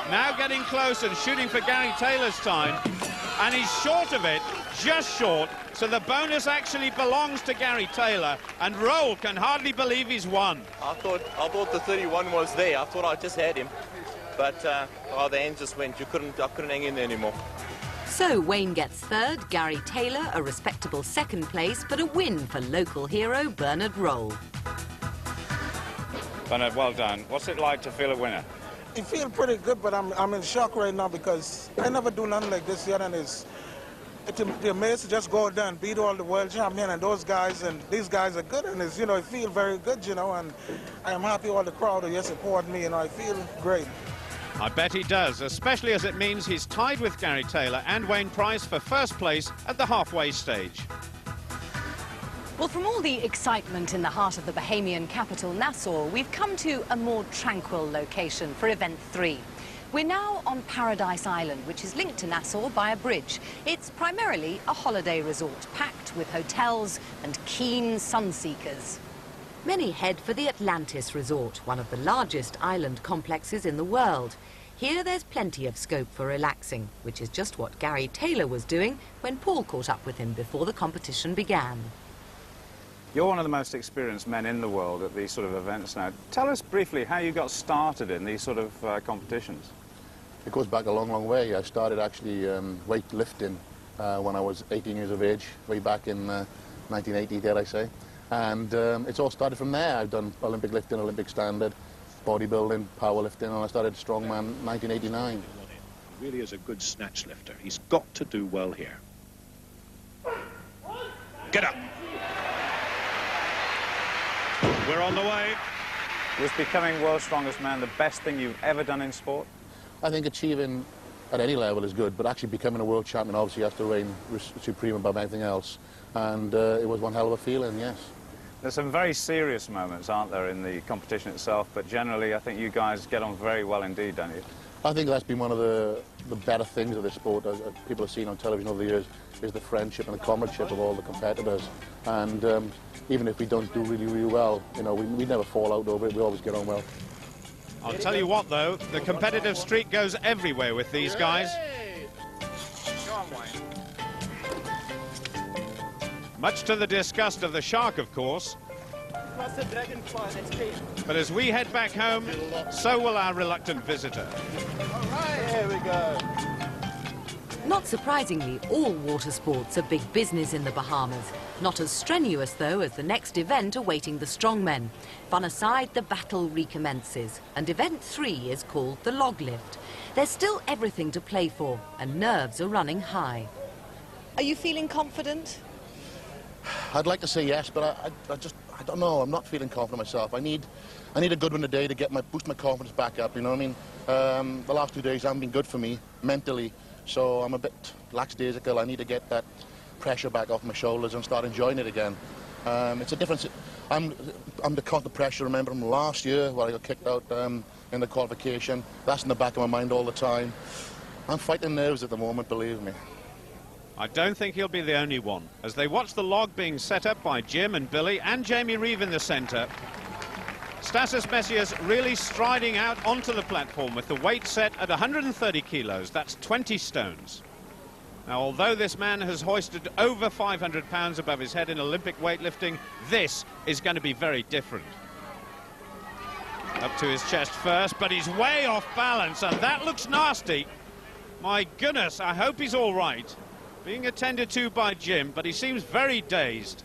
S2: Now getting close and shooting for Gary Taylor's time, and he's short of it, just short. So the bonus actually belongs to Gary Taylor, and Roll can hardly believe he's won.
S17: I thought the 31 was there. I thought I just had him, but the end just went. I couldn't hang in there anymore.
S1: So Wayne gets third, Gary Taylor a respectable second place, but a win for local hero Bernard Roll.
S2: Bernard, well done. What's it like to feel a winner?
S11: I feel pretty good, but I'm in shock right now because I never do nothing like this yet, and it's the amaze to just go there and beat all the world champion and those guys, and these guys are good, and it's, you know, I feel very good, you know, and I am happy all the crowd are here supporting me, and I feel great.
S2: I bet he does, especially as it means he's tied with Gary Taylor and Wayne Price for first place at the halfway stage.
S7: Well, from all the excitement in the heart of the Bahamian capital, Nassau, we've come to a more tranquil location for Event 3. We're now on Paradise Island, which is linked to Nassau by a bridge. It's primarily a holiday resort, packed with hotels and keen sun-seekers.
S1: Many head for the Atlantis Resort, one of the largest island complexes in the world. Here there's plenty of scope for relaxing, which is just what Gary Taylor was doing when Paul caught up with him before the competition began.
S3: You're one of the most experienced men in the world at these sort of events now. Tell us briefly how you got started in these sort of competitions.
S13: It goes back a long, long way. I started actually weightlifting when I was 18 years of age, way back in 1980, dare I say. And it's all started from there. I've done Olympic lifting, Olympic standard, bodybuilding, powerlifting, and I started strongman in 1989.
S18: He really is a good snatch lifter. He's got to do well here. Get up. We're on the way.
S3: Was becoming world's strongest man the best thing you've ever done in sport?
S13: I think achieving at any level is good, but actually becoming a world champion obviously has to reign supreme above anything else. And it was one hell of a feeling, yes.
S3: There's some very serious moments, aren't there, in the competition itself, but generally I think you guys get on very well indeed, don't you?
S13: I think that's been one of the better things of this sport, as people have seen on television over the years, is the friendship and the comradeship of all the competitors. And even if we don't do really, really well, you know, we never fall out over it, we always get on well.
S2: I'll tell you what, though, the competitive streak goes everywhere with these guys. Much to the disgust of the shark, of course. But as we head back home, so will our reluctant visitor.
S9: All right, here we go.
S1: Not surprisingly, all water sports are big business in the Bahamas. Not as strenuous, though, as the next event awaiting the strongmen. Fun aside, the battle recommences, and Event 3 is called the log lift. There's still everything to play for, and nerves are running high.
S7: Are you feeling confident?
S13: I'd like to say yes, but I don't know. I'm not feeling confident myself. I need a good one today to boost my confidence back up. You know what I mean? The last 2 days haven't been good for me mentally, so I'm a bit lackadaisical. I need to get that pressure back off my shoulders and start enjoying it again. It's a difference. I'm the constant pressure. Remember from last year where I got kicked out in the qualification. That's in the back of my mind all the time. I'm fighting nerves at the moment, believe me.
S2: I don't think he'll be the only one. As they watch the log being set up by Jim and Billy and Jamie Reeve in the centre, Stasis Messias really striding out onto the platform with the weight set at 130 kilos. That's 20 stones. Now, although this man has hoisted over 500 pounds above his head in Olympic weightlifting, this is going to be very different. Up to his chest first, but he's way off balance, and that looks nasty. My goodness, I hope he's all right. Being attended to by Jim, but he seems very dazed.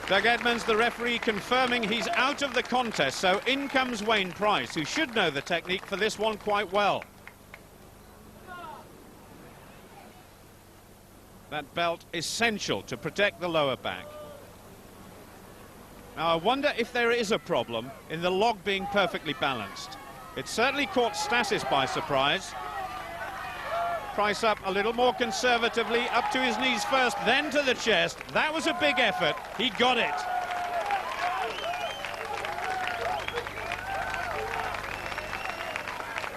S2: Doug Edmonds, the referee, confirming he's out of the contest, so in comes Wayne Price, who should know the technique for this one quite well. That belt essential to protect the lower back. Now, I wonder if there is a problem in the log being perfectly balanced. It certainly caught Stasis by surprise. Price up a little more conservatively, up to his knees first, then to the chest. That was a big effort. He got it.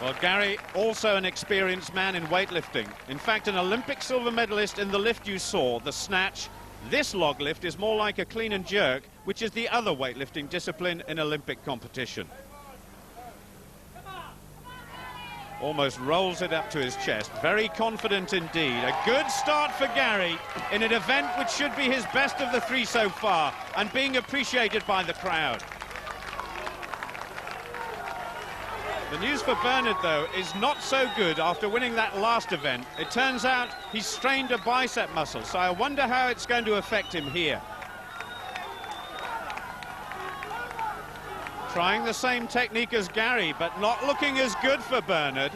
S2: Well, Gary, also an experienced man in weightlifting. In fact, an Olympic silver medalist in the lift you saw, the snatch. This log lift is more like a clean and jerk, which is the other weightlifting discipline in Olympic competition. Almost rolls it up to his chest. Very confident indeed. A good start for Gary in an event which should be his best of the three so far, and being appreciated by the crowd. The news for Bernard, though, is not so good after winning that last event. It turns out he's strained a bicep muscle, so I wonder how it's going to affect him here. Trying the same technique as Gary, but not looking as good for Bernard.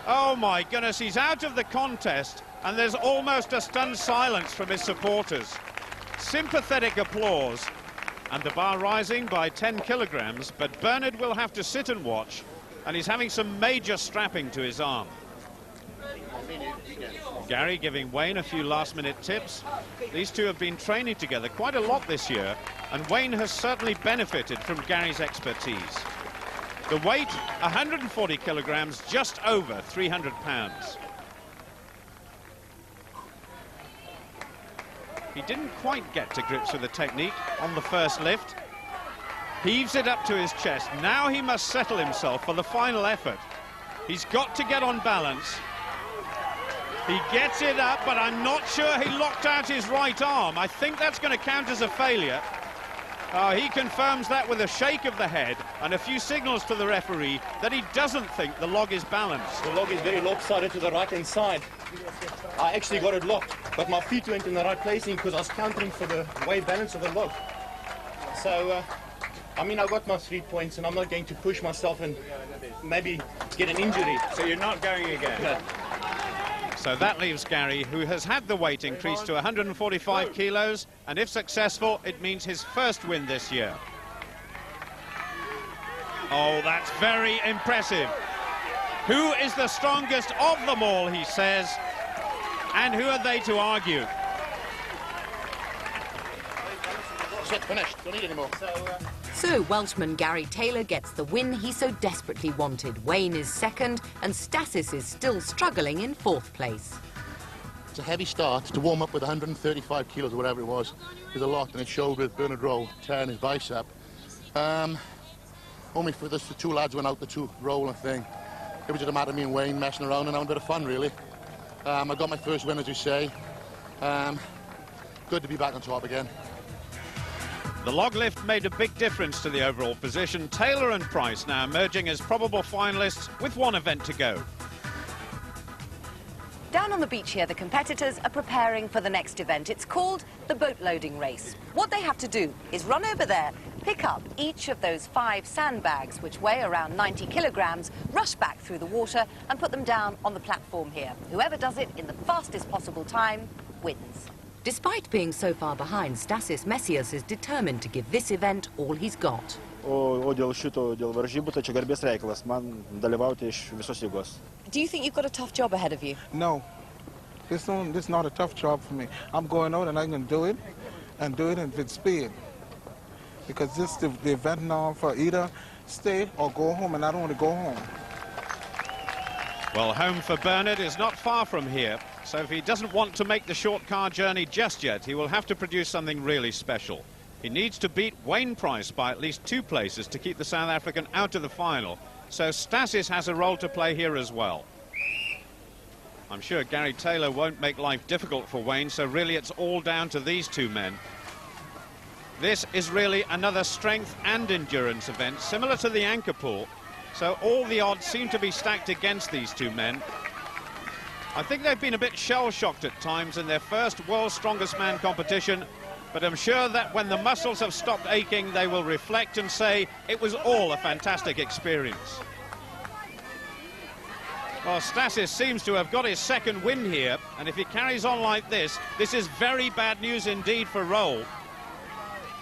S2: Oh my goodness, he's out of the contest, and there's almost a stunned silence from his supporters. Sympathetic applause, and the bar rising by 10 kilograms, but Bernard will have to sit and watch, and he's having some major strapping to his arm. Gary giving Wayne a few last-minute tips. These two have been training together quite a lot this year, and Wayne has certainly benefited from Gary's expertise. The weight, 140 kilograms, just over 300 pounds. He didn't quite get to grips with the technique on the first lift. Heaves it up to his chest. Now he must settle himself for the final effort. He's got to get on balance. He gets it up, but I'm not sure he locked out his right arm. I think that's going to count as a failure. He confirms that with a shake of the head and a few signals to the referee that he doesn't think the log is balanced.
S16: The log is very lopsided to the right-hand side. I actually got it locked, but my feet went in the right placing because I was countering for the weight balance of the log. So, I mean, I got my 3 points, and I'm not going to push myself and maybe get an injury.
S2: So you're not going again?
S16: No.
S2: So that leaves Gary, who has had the weight increased to 145 kilos, and if successful, it means his first win this year. Oh, that's very impressive. Who is the strongest of them all, he says, and who are they to argue?
S13: That's it, finished. Don't need any more.
S1: So Welshman Gary Taylor gets the win he so desperately wanted. Wayne is second, and Stasis is still struggling in fourth place.
S13: It's a heavy start. To warm up with 135 kilos or whatever it was is a lot, and it showed with Bernard Rowe tearing his bicep. Only for the two lads went out the two roll and thing. It was just a matter of me and Wayne messing around and having a bit of fun, really. I got my first win, as you say. Good to be back on top again.
S2: The log lift made a big difference to the overall position. Taylor and Price now emerging as probable finalists with one event to go.
S7: Down on the beach here, the competitors are preparing for the next event. It's called the boat loading race. What they have to do is run over there, pick up each of those 5 sandbags, which weigh around 90 kilograms, rush back through the water and put them down on the platform here. Whoever does it in the fastest possible time wins.
S1: Despite being so far behind, Stasis Messias is determined to give this event all he's got.
S14: O dėl varžybų, tai čia garbės reikalas, man dalyvauti iš visos jėgos.
S7: Do you think you've got a tough job ahead of you?
S11: No. This is not a tough job for me. I'm going out and I can do it, and do it with speed. Because this is the event now for either stay or go home, and I don't want to go home.
S2: Well, home for Bernard is not far from here, so if he doesn't want to make the short car journey just yet, he will have to produce something really special. He needs to beat Wayne Price by at least 2 places to keep the South African out of the final, so Stasis has a role to play here as well. I'm sure Gary Taylor won't make life difficult for Wayne, so really it's all down to these two men. This is really another strength and endurance event, similar to the anchor pull, so all the odds seem to be stacked against these two men. I think they've been a bit shell-shocked at times in their first World's Strongest Man competition, but I'm sure that when the muscles have stopped aching, they will reflect and say it was all a fantastic experience. Well, Stasis seems to have got his second win here, and if he carries on like this is very bad news indeed for Roll.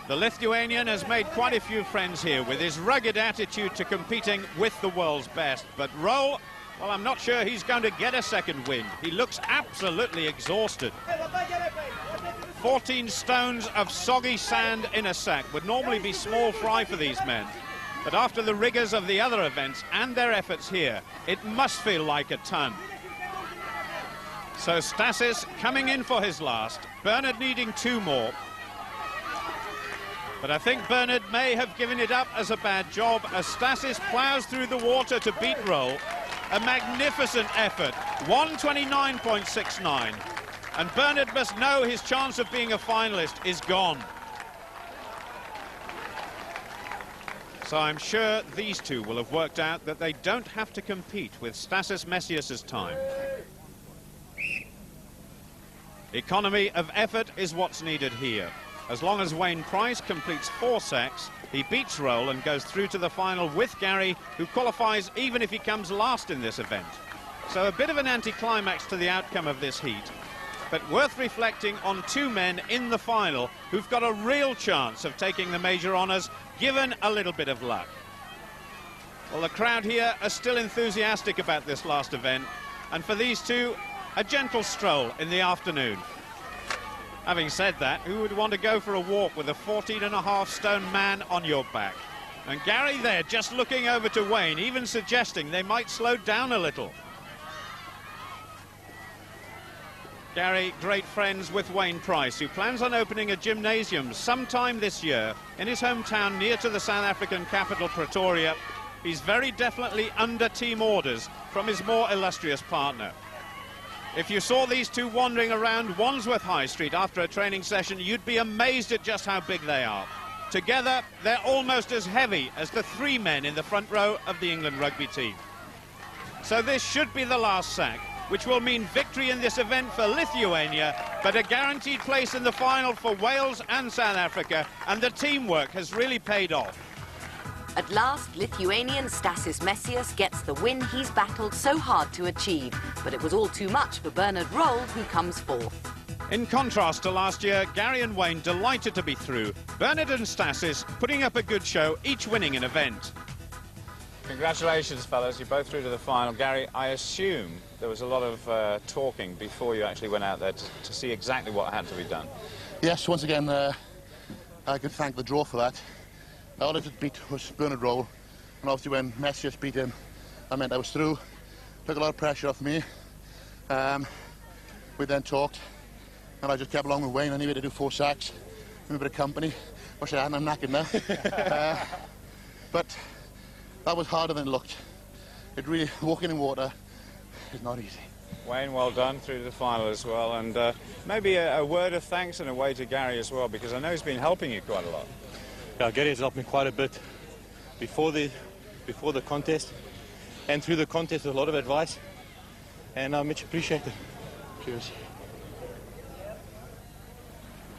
S2: The Lithuanian has made quite a few friends here with his rugged attitude to competing with the world's best. But Roll, well, I'm not sure he's going to get a second win. He looks absolutely exhausted. 14 stones of soggy sand in a sack would normally be small fry for these men. But after the rigours of the other events and their efforts here, it must feel like a ton. So Stasis coming in for his last, Bernard needing 2 more. But I think Bernard may have given it up as a bad job as Stasis ploughs through the water to beat Roll. A magnificent effort, 129.69. And Bernard must know his chance of being a finalist is gone. So I'm sure these two will have worked out that they don't have to compete with Stasis Messias' time. Economy of effort is what's needed here. As long as Wayne Price completes 4 sacks, he beats Roll and goes through to the final with Gary, who qualifies even if he comes last in this event. So a bit of an anticlimax to the outcome of this heat, but worth reflecting on two men in the final who've got a real chance of taking the major honours, given a little bit of luck. Well, the crowd here are still enthusiastic about this last event, and for these two, a gentle stroll in the afternoon. Having said that, who would want to go for a walk with a 14.5-stone man on your back? And Gary there, just looking over to Wayne, even suggesting they might slow down a little. Gary, great friends with Wayne Price, who plans on opening a gymnasium sometime this year in his hometown near to the South African capital, Pretoria. He's very definitely under team orders from his more illustrious partner. If you saw these two wandering around Wandsworth High Street after a training session, you'd be amazed at just how big they are. Together, they're almost as heavy as the three men in the front row of the England rugby team. So this should be the last sack, which will mean victory in this event for Lithuania, but a guaranteed place in the final for Wales and South Africa, and the teamwork has really paid off.
S1: At last, Lithuanian Stasis Messias gets the win he's battled so hard to achieve, but it was all too much for Bernard Roll, who comes fourth.
S2: In contrast to last year, Gary and Wayne delighted to be through. Bernard and Stasis putting up a good show, each winning an event.
S3: Congratulations, fellas. You're both through to the final. Gary, I assume there was a lot of talking before you actually went out there to see exactly what had to be done.
S13: Yes, once again, I can thank the draw for that. All I did beat was Bernard Roll, and obviously when Messias beat him, I meant I was through. Took a lot of pressure off me. We then talked, and I just kept along with Wayne. I needed to do 4 sacks, a bit of company. Wish I hadn't, I'm knackered now. But that was harder than it looked. It really, walking in water is not easy.
S3: Wayne, well done, through to the final as well, and maybe a word of thanks in a way to Gary as well, because I know he's been helping you quite a lot.
S16: Yeah, Gary has helped me quite a bit before the contest, and through the contest with a lot of advice, and I much appreciate it. Cheers.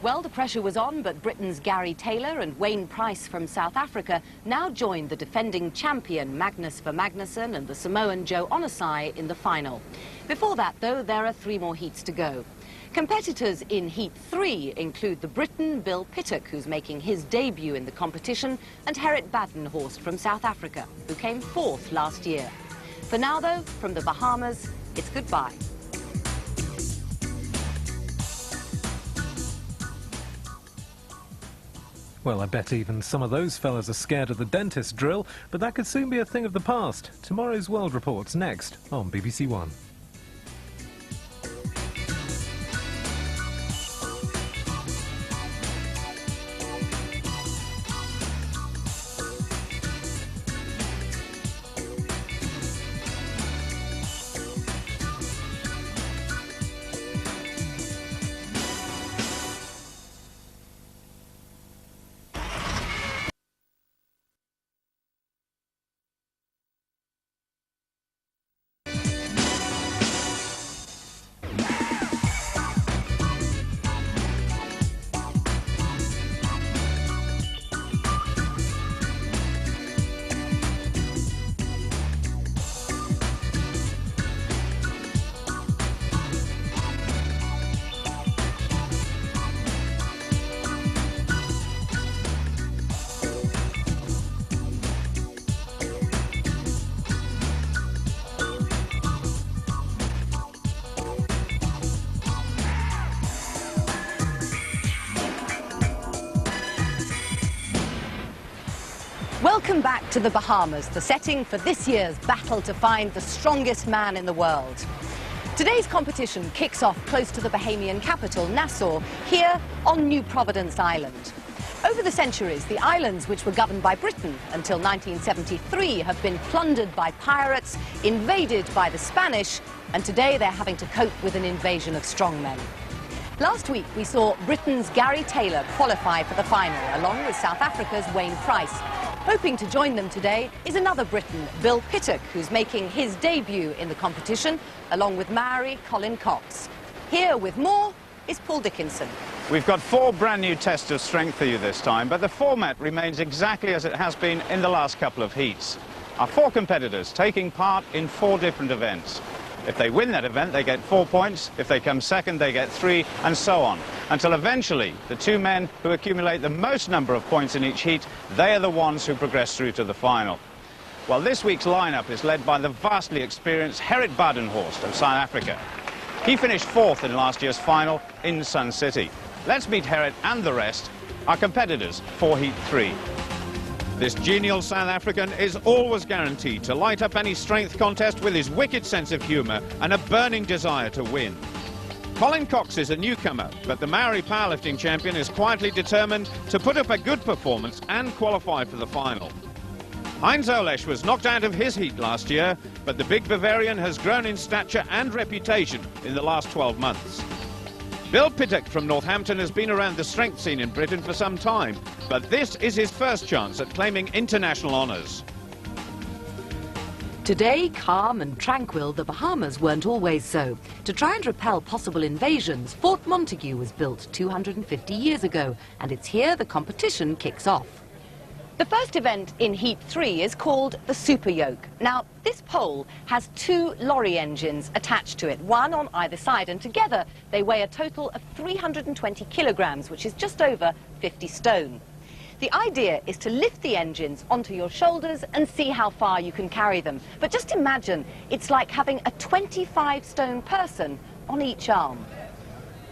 S7: Well, the pressure was on, but Britain's Gary Taylor and Wayne Price from South Africa now joined the defending champion Magnus Vermagnusson and the Samoan Joe Onosai in the final. Before that, though, there are 3 more heats to go. Competitors in Heat 3 include the Briton Bill Pittock, who's making his debut in the competition, and Gerrit Badenhorst from South Africa, who came 4th last year. For now, though, from the Bahamas, it's goodbye.
S12: Well, I bet even some of those fellas are scared of the dentist drill, but that could soon be a thing of the past. Tomorrow's World Report's next on BBC One.
S7: Welcome back to the Bahamas, the setting for this year's battle to find the strongest man in the world. Today's competition kicks off close to the Bahamian capital, Nassau, here on New Providence Island. Over the centuries, the islands, which were governed by Britain until 1973, have been plundered by pirates, invaded by the Spanish, and today they're having to cope with an invasion of strongmen. Last week, we saw Britain's Gary Taylor qualify for the final, along with South Africa's Wayne Price. Hoping to join them today is another Briton, Bill Pittock, who's making his debut in the competition, along with Maori Colin Cox. Here with more is Paul Dickinson.
S3: We've got 4 brand new tests of strength for you this time, but the format remains exactly as it has been in the last couple of heats. Our 4 competitors taking part in 4 different events. If they win that event, they get 4 points. If they come second, they get 3, and so on. Until eventually, the two men who accumulate the most number of points in each heat, they are the ones who progress through to the final. Well, this week's lineup is led by the vastly experienced Gerrit Badenhorst of South Africa. He finished 4th in last year's final in Sun City. Let's meet Gerrit and the rest, our competitors for Heat 3. This genial South African is always guaranteed to light up any strength contest with his wicked sense of humour and a burning desire to win. Colin Cox is a newcomer, but the Maori powerlifting champion is quietly determined to put up a good performance and qualify for the final. Heinz Olesch was knocked out of his heat last year, but the big Bavarian has grown in stature and reputation in the last 12 months. Bill Pittock from Northampton has been around the strength scene in Britain for some time, but this is his first chance at claiming international honours.
S1: Today, calm and tranquil, the Bahamas weren't always so. To try and repel possible invasions, Fort Montague was built 250 years ago, and it's here the competition kicks off.
S7: The first event in Heat 3 is called the Super Yoke. Now, this pole has 2 lorry engines attached to it, one on either side, and together they weigh a total of 320 kilograms, which is just over 50 stone. The idea is to lift the engines onto your shoulders and see how far you can carry them. But just imagine, it's like having a 25-stone person on each arm.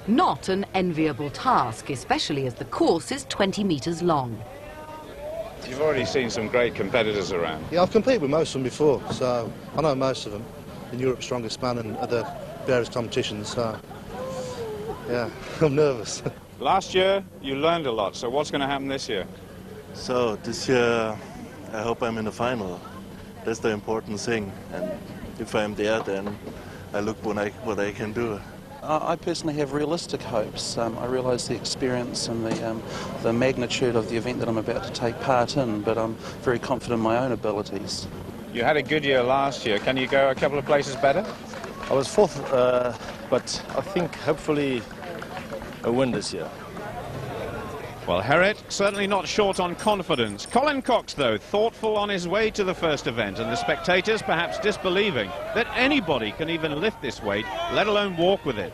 S1: Not an enviable task, especially as the course is 20 metres long.
S3: You've already seen some great competitors around.
S19: Yeah, I've competed with most of them before, so I know most of them in Europe's Strongest Man and other various competitions, so yeah, I'm nervous.
S3: Last year, you learned a lot, so what's going to happen this year?
S20: So this year, I hope I'm in the final. That's the important thing, and if I'm there, then I look what I can do.
S21: I personally have realistic hopes. I realise the experience and the magnitude of the event that I'm about to take part in, but I'm very confident in my own abilities.
S3: You had a good year last year. Can you go a couple of places better?
S22: I was 4th, but I think hopefully a win this year.
S2: Well, Gerrit certainly not short on confidence. Colin Cox, though, thoughtful on his way to the first event, and the spectators perhaps disbelieving that anybody can even lift this weight, let alone walk with it.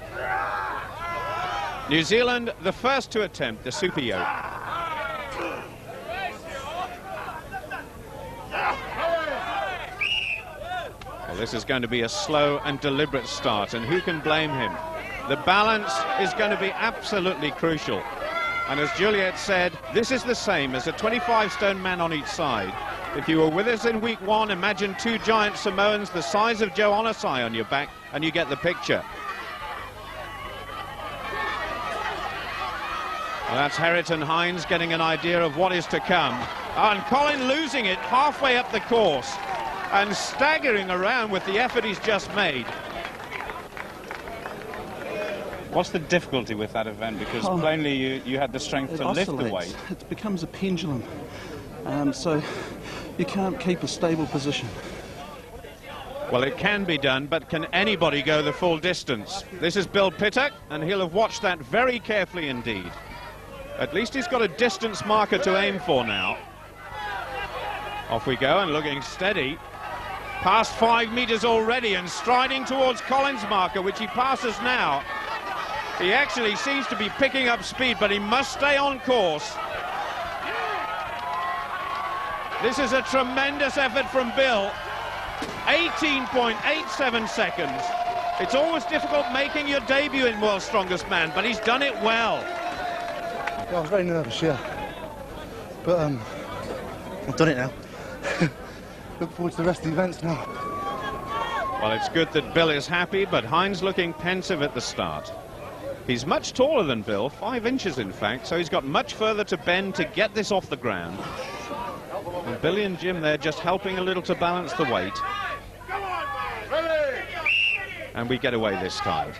S2: New Zealand, the first to attempt the Super Yoke. Well, this is going to be a slow and deliberate start, and who can blame him? The balance is going to be absolutely crucial. And as Juliet said, this is the same as a 25-stone man on each side. If you were with us in week 1, imagine 2 giant Samoans the size of Joe Onosai on your back, and you get the picture. Well, that's Gerrit and Heinz getting an idea of what is to come. And Colin losing it halfway up the course and staggering around with the effort he's just made. What's the difficulty with that event? Because plainly you had the strength to lift the weight.
S21: It becomes a pendulum, so you can't keep a stable position.
S2: Well, it can be done, but can anybody go the full distance? This is Bill Pittock, and he'll have watched that very carefully indeed. At least he's got a distance marker to aim for now. Off we go, and looking steady. Past 5 meters already, and striding towards Colin's marker, which he passes now. He actually seems to be picking up speed, but he must stay on course. This is a tremendous effort from Bill. 18.87 seconds. It's always difficult making your debut in World's Strongest Man, but he's done it well.
S19: Yeah, I was very nervous, yeah. But I've done it now. Look forward to the rest of the events now.
S2: Well, it's good that Bill is happy, but Heinz looking pensive at the start. He's much taller than Bill, 5 inches in fact, so he's got much further to bend to get this off the ground. And Billy and Jim there just helping a little to balance the weight. And we get away this time.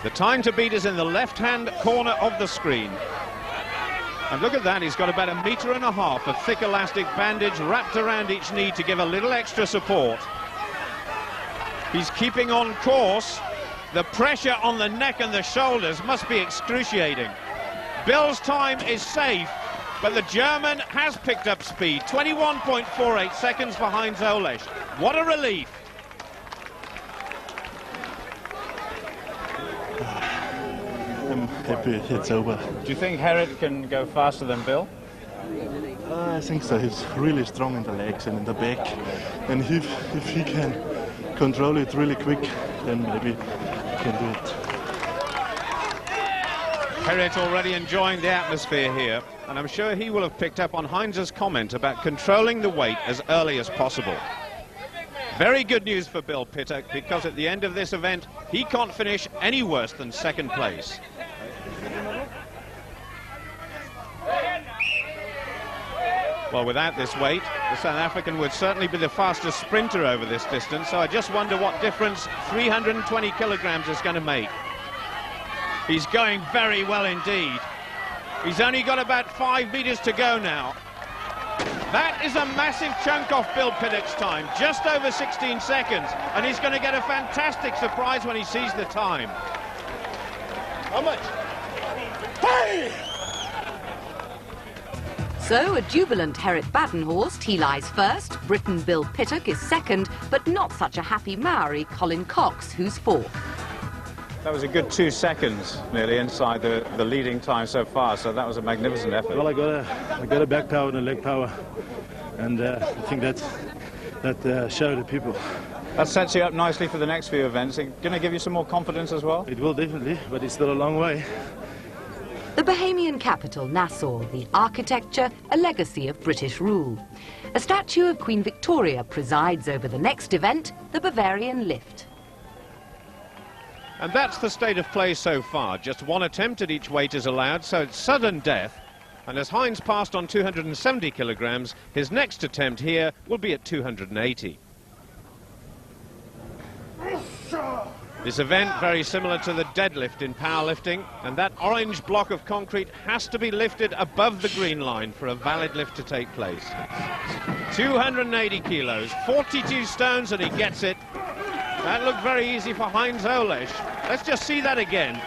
S2: The time to beat is in the left-hand corner of the screen. And look at that, he's got about 1.5 meters of thick elastic bandage wrapped around each knee to give a little extra support. He's keeping on course. The pressure on the neck and the shoulders must be excruciating. Bill's time is safe, but the German has picked up speed. 21.48 seconds for Heinz Olesch. What a relief.
S20: I'm happy it's over.
S3: Do you think Herod can go faster than Bill?
S20: I think so. He's really strong in the legs and in the back. And if he can control it really quick, then maybe he can do it.
S2: Herod already enjoying the atmosphere here, and I'm sure he will have picked up on Heinz's comment about controlling the weight as early as possible. Very good news for Bill Pittock, because at the end of this event, he can't finish any worse than second place. Well, without this weight, the South African would certainly be the fastest sprinter over this distance, so I just wonder what difference 320 kilograms is going to make. He's going very well indeed. He's only got about 5 meters to go now. That is a massive chunk off Bill Pittock's time, just over 16 seconds, and he's going to get a fantastic surprise when he sees the time.
S9: How much? Hey!
S1: So, a jubilant Gerrit Badenhorst, he lies first, Briton Bill Pittock is second, but not such a happy Maori Colin Cox, who's fourth.
S3: That was a good 2 seconds, nearly, inside the leading time so far, so that was a magnificent effort.
S22: Well, I got a back power and a leg power, and I think that showed the people.
S3: That sets you up nicely for the next few events. It's going to give you some more confidence as well?
S22: It will definitely, but it's still a long way.
S1: The Bahamian capital, Nassau, the architecture, a legacy of British rule. A statue of Queen Victoria presides over the next event, the Bavarian Lift.
S2: And that's the state of play so far. Just one attempt at each weight is allowed, so it's sudden death. And as Heinz passed on 270 kilograms, his next attempt here will be at 280. This event very similar to the deadlift in powerlifting, and that orange block of concrete has to be lifted above the green line for a valid lift to take place. 280 kilos, 42 stones, and he gets it. That looked very easy for Heinz Olesch. Let's just see that again.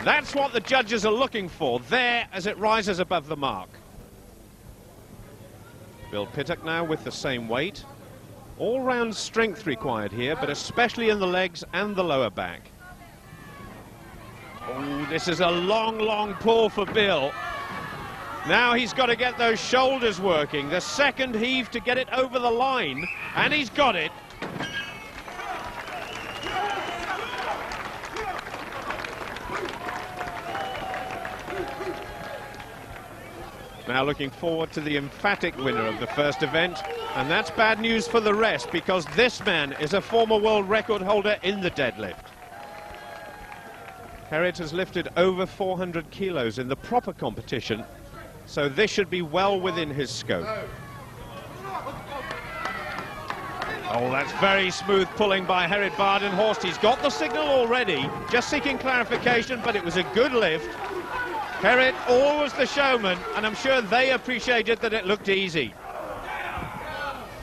S2: That's what the judges are looking for, there as it rises above the mark. Bill Pittock now with the same weight. All-round strength required here, but especially in the legs and the lower back. Oh, this is a long, long pull for Bill. Now he's got to get those shoulders working. The second heave to get it over the line, and he's got it. Now looking forward to the emphatic winner of the first event, and that's bad news for the rest, because this man is a former world record holder in the deadlift. Gerrit has lifted over 400 kilos in the proper competition, so this should be well within his scope. Oh, that's very smooth pulling by Gerrit Badenhorst. He's got the signal already, just seeking clarification, but it was a good lift. Gerrit, always the showman, and I'm sure they appreciated that it looked easy.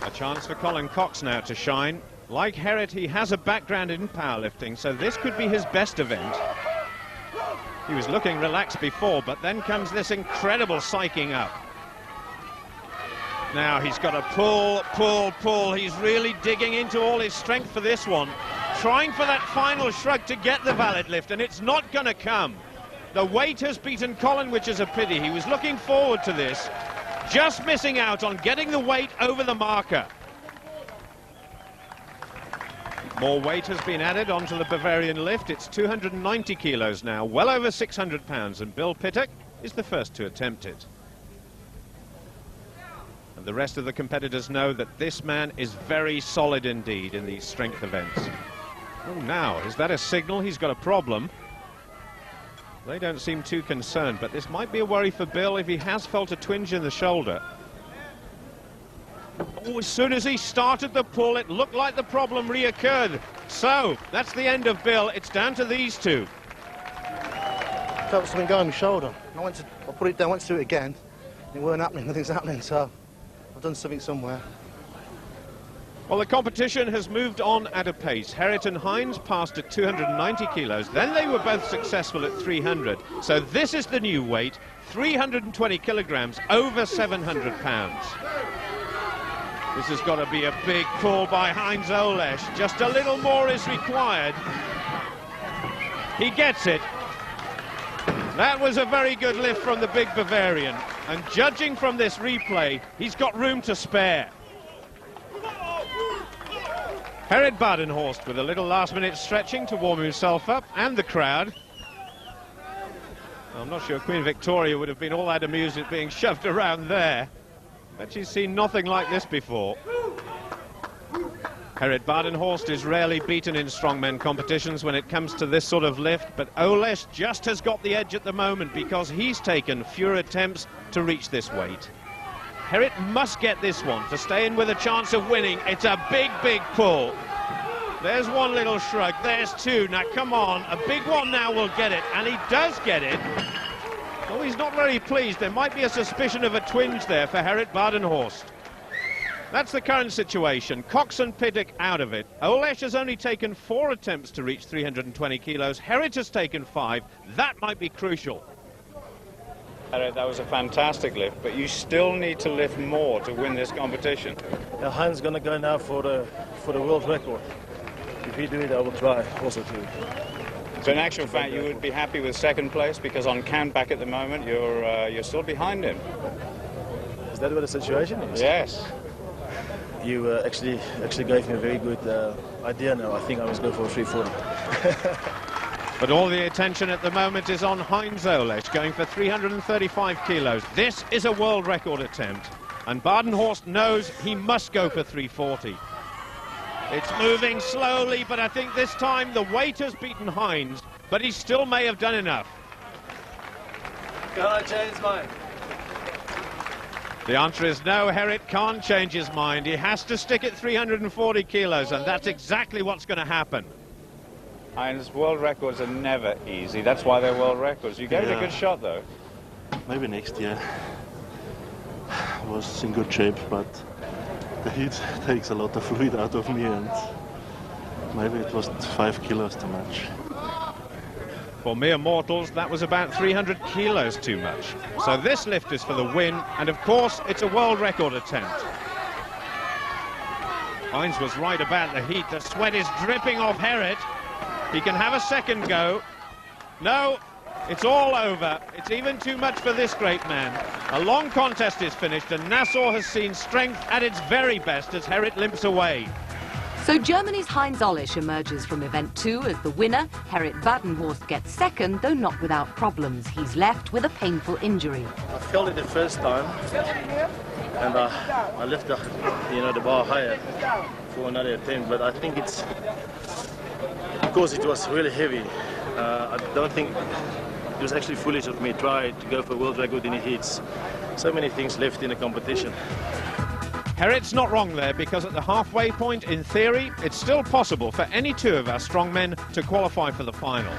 S2: A chance for Colin Cox now to shine. Like Gerrit, he has a background in powerlifting, so this could be his best event. He was looking relaxed before, but then comes this incredible psyching up. Now he's got to pull, pull, pull. He's really digging into all his strength for this one, trying for that final shrug to get the valid lift, and it's not going to come. The weight has beaten Colin, which is a pity. He was looking forward to this, just missing out on getting the weight over the marker. More weight has been added onto the Bavarian lift. It's 290 kilos now, well over 600 pounds, and Bill Pittock is the first to attempt it. And the rest of the competitors know that this man is very solid indeed in these strength events. Oh, now, is that a signal he's got a problem? They don't seem too concerned, but this might be a worry for Bill if he has felt a twinge in the shoulder. Oh, as soon as he started the pull, it looked like the problem reoccurred. So, that's the end of Bill. It's down to these two.
S19: I felt something go on my shoulder. I put it down, went to do it again. It weren't happening, nothing's happening, so I've done something somewhere.
S2: Well, the competition has moved on at a pace. Gerrit and Heinz passed at 290 kilos. Then they were both successful at 300. So this is the new weight, 320 kilograms, over 700 pounds. This has got to be a big pull by Heinz Olesch. Just a little more is required. He gets it. That was a very good lift from the big Bavarian, and judging from this replay, he's got room to spare. Gerrit Badenhorst with a little last-minute stretching to warm himself up, and the crowd. I'm not sure Queen Victoria would have been all that amused at being shoved around there, but she's seen nothing like this before. Gerrit Badenhorst is rarely beaten in strongmen competitions when it comes to this sort of lift, but Olesh just has got the edge at the moment because he's taken fewer attempts to reach this weight. Gerrit must get this one to stay in with a chance of winning. It's a big, big pull. There's one little shrug, there's two. Now, come on, a big one now will get it, and he does get it. Oh, he's not very pleased. There might be a suspicion of a twinge there for Gerrit Badenhorst. That's the current situation. Cox and Pittock out of it. Olesh has only taken 4 attempts to reach 320 kilos. Gerrit has taken 5. That might be crucial.
S3: Gerrit, that was a fantastic lift, but you still need to lift more to win this competition.
S22: Yeah, Heinz going to go now for the world record. If he do it, I will try also to.
S3: So in actual fact, you would be happy with second place because on countback at the moment, you're still behind him.
S22: Is that what the situation is?
S3: Yes.
S22: You actually gave me a very good idea now. I think I must go for 340.
S2: But all the attention at the moment is on Heinz Olesh, going for 335 kilos. This is a world record attempt, and Badenhorst knows he must go for 340. It's moving slowly, but I think this time the weight has beaten Heinz, but he still may have done enough.
S22: Can I change mine?
S2: The answer is no, Gerrit can't change his mind. He has to stick at 340 kilos, and that's exactly what's going to happen.
S3: Heinz, world records are never easy. That's why they're world records. You gave it a good shot, though.
S20: Maybe next year. I was in good shape, but the heat takes a lot of fluid out of me, and maybe it was 5 kilos too much.
S2: For mere mortals, that was about 300 kilos too much. So this lift is for the win, and of course, it's a world record attempt. Heinz was right about the heat. The sweat is dripping off Gerrit. He can have a second go. No, it's all over. It's even too much for this great man. A long contest is finished, and Nassau has seen strength at its very best as Gerrit limps away.
S1: So Germany's Heinz Olesh emerges from event 2 as the winner. Gerrit Badenhorst gets second, though not without problems. He's left with a painful injury.
S22: I felt it the first time, and I lifted, the bar higher for another attempt. But I think it's because it was really heavy. I don't think it was actually foolish of me trying to go for world record in the heats. So many things left in the competition.
S2: Gerrit's not wrong there, because at the halfway point, in theory, it's still possible for any two of our strongmen to qualify for the final.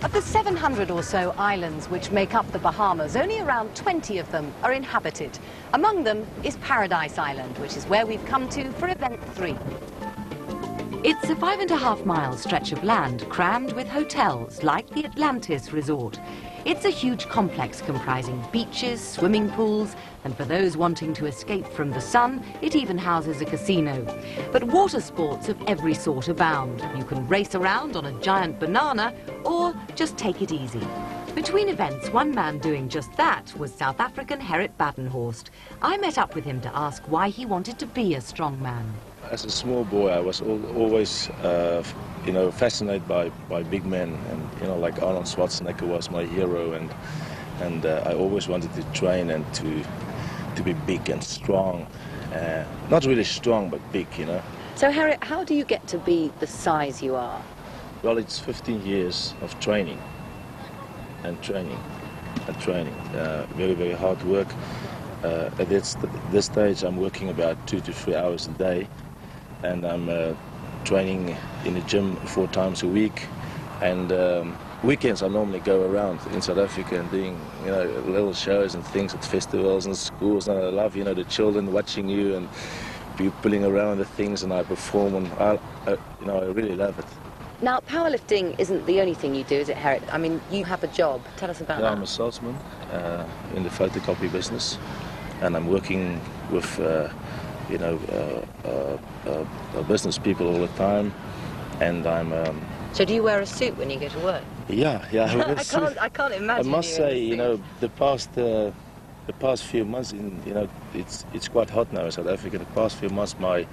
S7: Of the 700 or so islands which make up the Bahamas, only around 20 of them are inhabited. Among them is Paradise Island, which is where we've come to for event 3.
S1: It's a 5.5-mile stretch of land crammed with hotels like the Atlantis Resort. It's a huge complex comprising beaches, swimming pools, and for those wanting to escape from the sun, it even houses a casino. But water sports of every sort abound. You can race around on a giant banana or just take it easy. Between events, one man doing just that was South African Gerrit Badenhorst. I met up with him to ask why he wanted to be a strongman.
S22: As a small boy, I was always, fascinated by big men, and like Arnold Schwarzenegger was my hero, and I always wanted to train and to be big and strong, not really strong but big,
S7: So Gerrit, how do you get to be the size you are?
S22: Well, it's 15 years of training, and training. Very, very hard work. At this stage, I'm working about 2 to 3 hours a day, and I'm training in the gym 4 times a week. And weekends, I normally go around in South Africa and doing, little shows and things at festivals and schools. And I love, the children watching you and you pulling around the things, and I perform. And I really love it.
S7: Now, powerlifting isn't the only thing you do, is it, Gerrit? I mean, you have a job. Tell us about that.
S22: I'm a salesman in the photocopy business, and I'm working with, business people all the time, and I'm
S4: So do you wear a suit when you go to work?
S22: Yeah.
S4: I can't imagine.
S22: I must say, you know, the past few months, it's quite hot now in South Africa. The past few months, my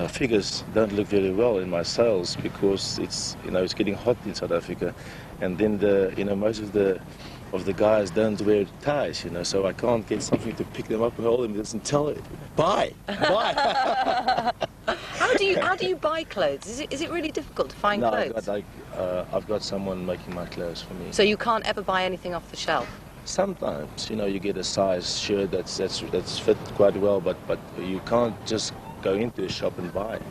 S22: figures don't look very well in my sales because it's getting hot in South Africa, and then most of the guys don't wear ties, so I can't get something to pick them up and hold them and tell it, buy.
S4: How do you buy clothes? Is it really difficult to find clothes?
S22: I've got someone making my clothes for me.
S4: So you can't ever buy anything off the shelf?
S22: Sometimes, you get a size shirt that's fit quite well, but you can't just go into a shop and buy it.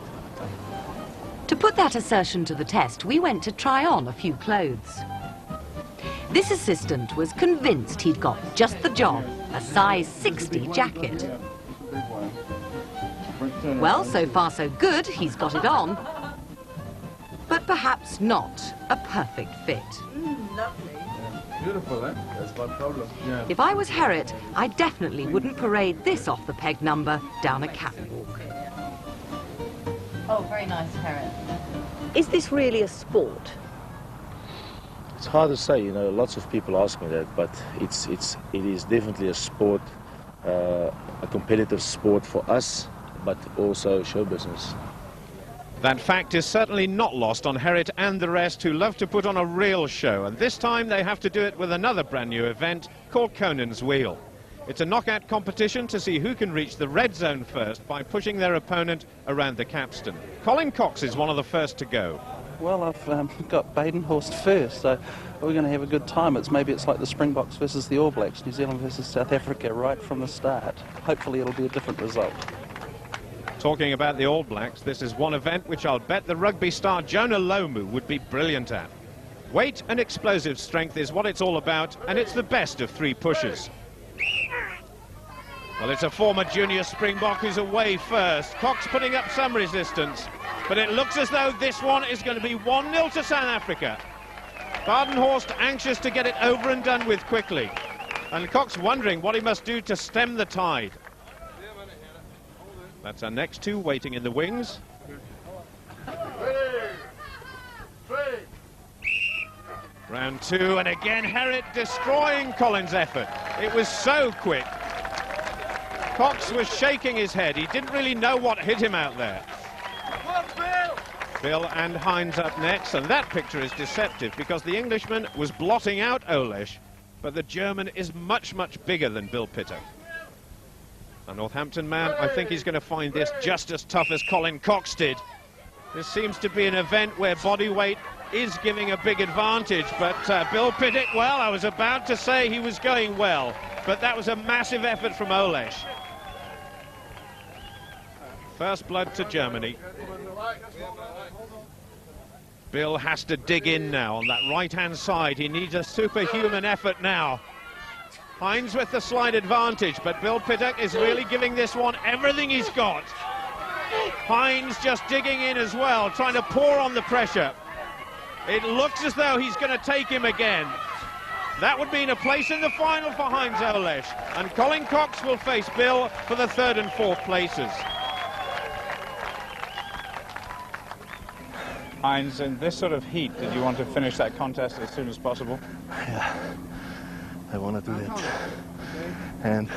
S1: To put that assertion to the test, we went to try on a few clothes. This assistant was convinced he'd got just the job, a size 60 jacket. Well, so far so good, he's got it on. But perhaps not a perfect fit.
S4: Lovely.
S8: Beautiful, eh? That's my problem. Yeah.
S1: If I was Herriot, I definitely wouldn't parade this off-the-peg number down a catwalk.
S4: Oh, very nice, Herriot. Is this really a sport?
S22: It's hard to say, lots of people ask me that, but it is definitely a sport, a competitive sport for us, but also show business.
S2: That fact is certainly not lost on Herriot and the rest, who love to put on a real show, and this time they have to do it with another brand new event called Conan's Wheel. It's a knockout competition to see who can reach the red zone first by pushing their opponent around the capstan. Colin Cox is one of the first to go.
S21: Well, I've got Badenhorst first, so we're going to have a good time. Maybe it's like the Springboks versus the All Blacks, New Zealand versus South Africa, right from the start. Hopefully it'll be a different result.
S2: Talking about the All Blacks, this is one event which I'll bet the rugby star Jonah Lomu would be brilliant at. Weight and explosive strength is what it's all about, and it's the best of three pushes. Well, it's a former junior Springbok who's away first. Cox putting up some resistance, but it looks as though this one is going to be 1-0 to South Africa. Badenhorst anxious to get it over and done with quickly, and Cox wondering what he must do to stem the tide. That's our next two waiting in the wings. Round two, and again Herriot destroying Colin's effort. It was so quick. Cox was shaking his head. He didn't really know what hit him out there. Bill and Hines up next, and that picture is deceptive because the Englishman was blotting out Olesh, but the German is much, much bigger than Bill Pittock. A Northampton man, I think he's going to find this just as tough as Colin Cox did. This seems to be an event where body weight is giving a big advantage, but Bill Pittock, well, I was about to say he was going well, but that was a massive effort from Olesh. First blood to Germany. Bill has to dig in now on that right-hand side. He needs a superhuman effort now. Hines with the slight advantage, but Bill Pittock is really giving this one everything he's got. Hines just digging in as well, trying to pour on the pressure. It looks as though he's going to take him again. That would mean a place in the final for Heinz Olesh, and Colin Cox will face Bill for the third and fourth places. Heinz, in this sort of heat, did you want to finish that contest as soon as possible?
S20: Yeah, I want to do that. And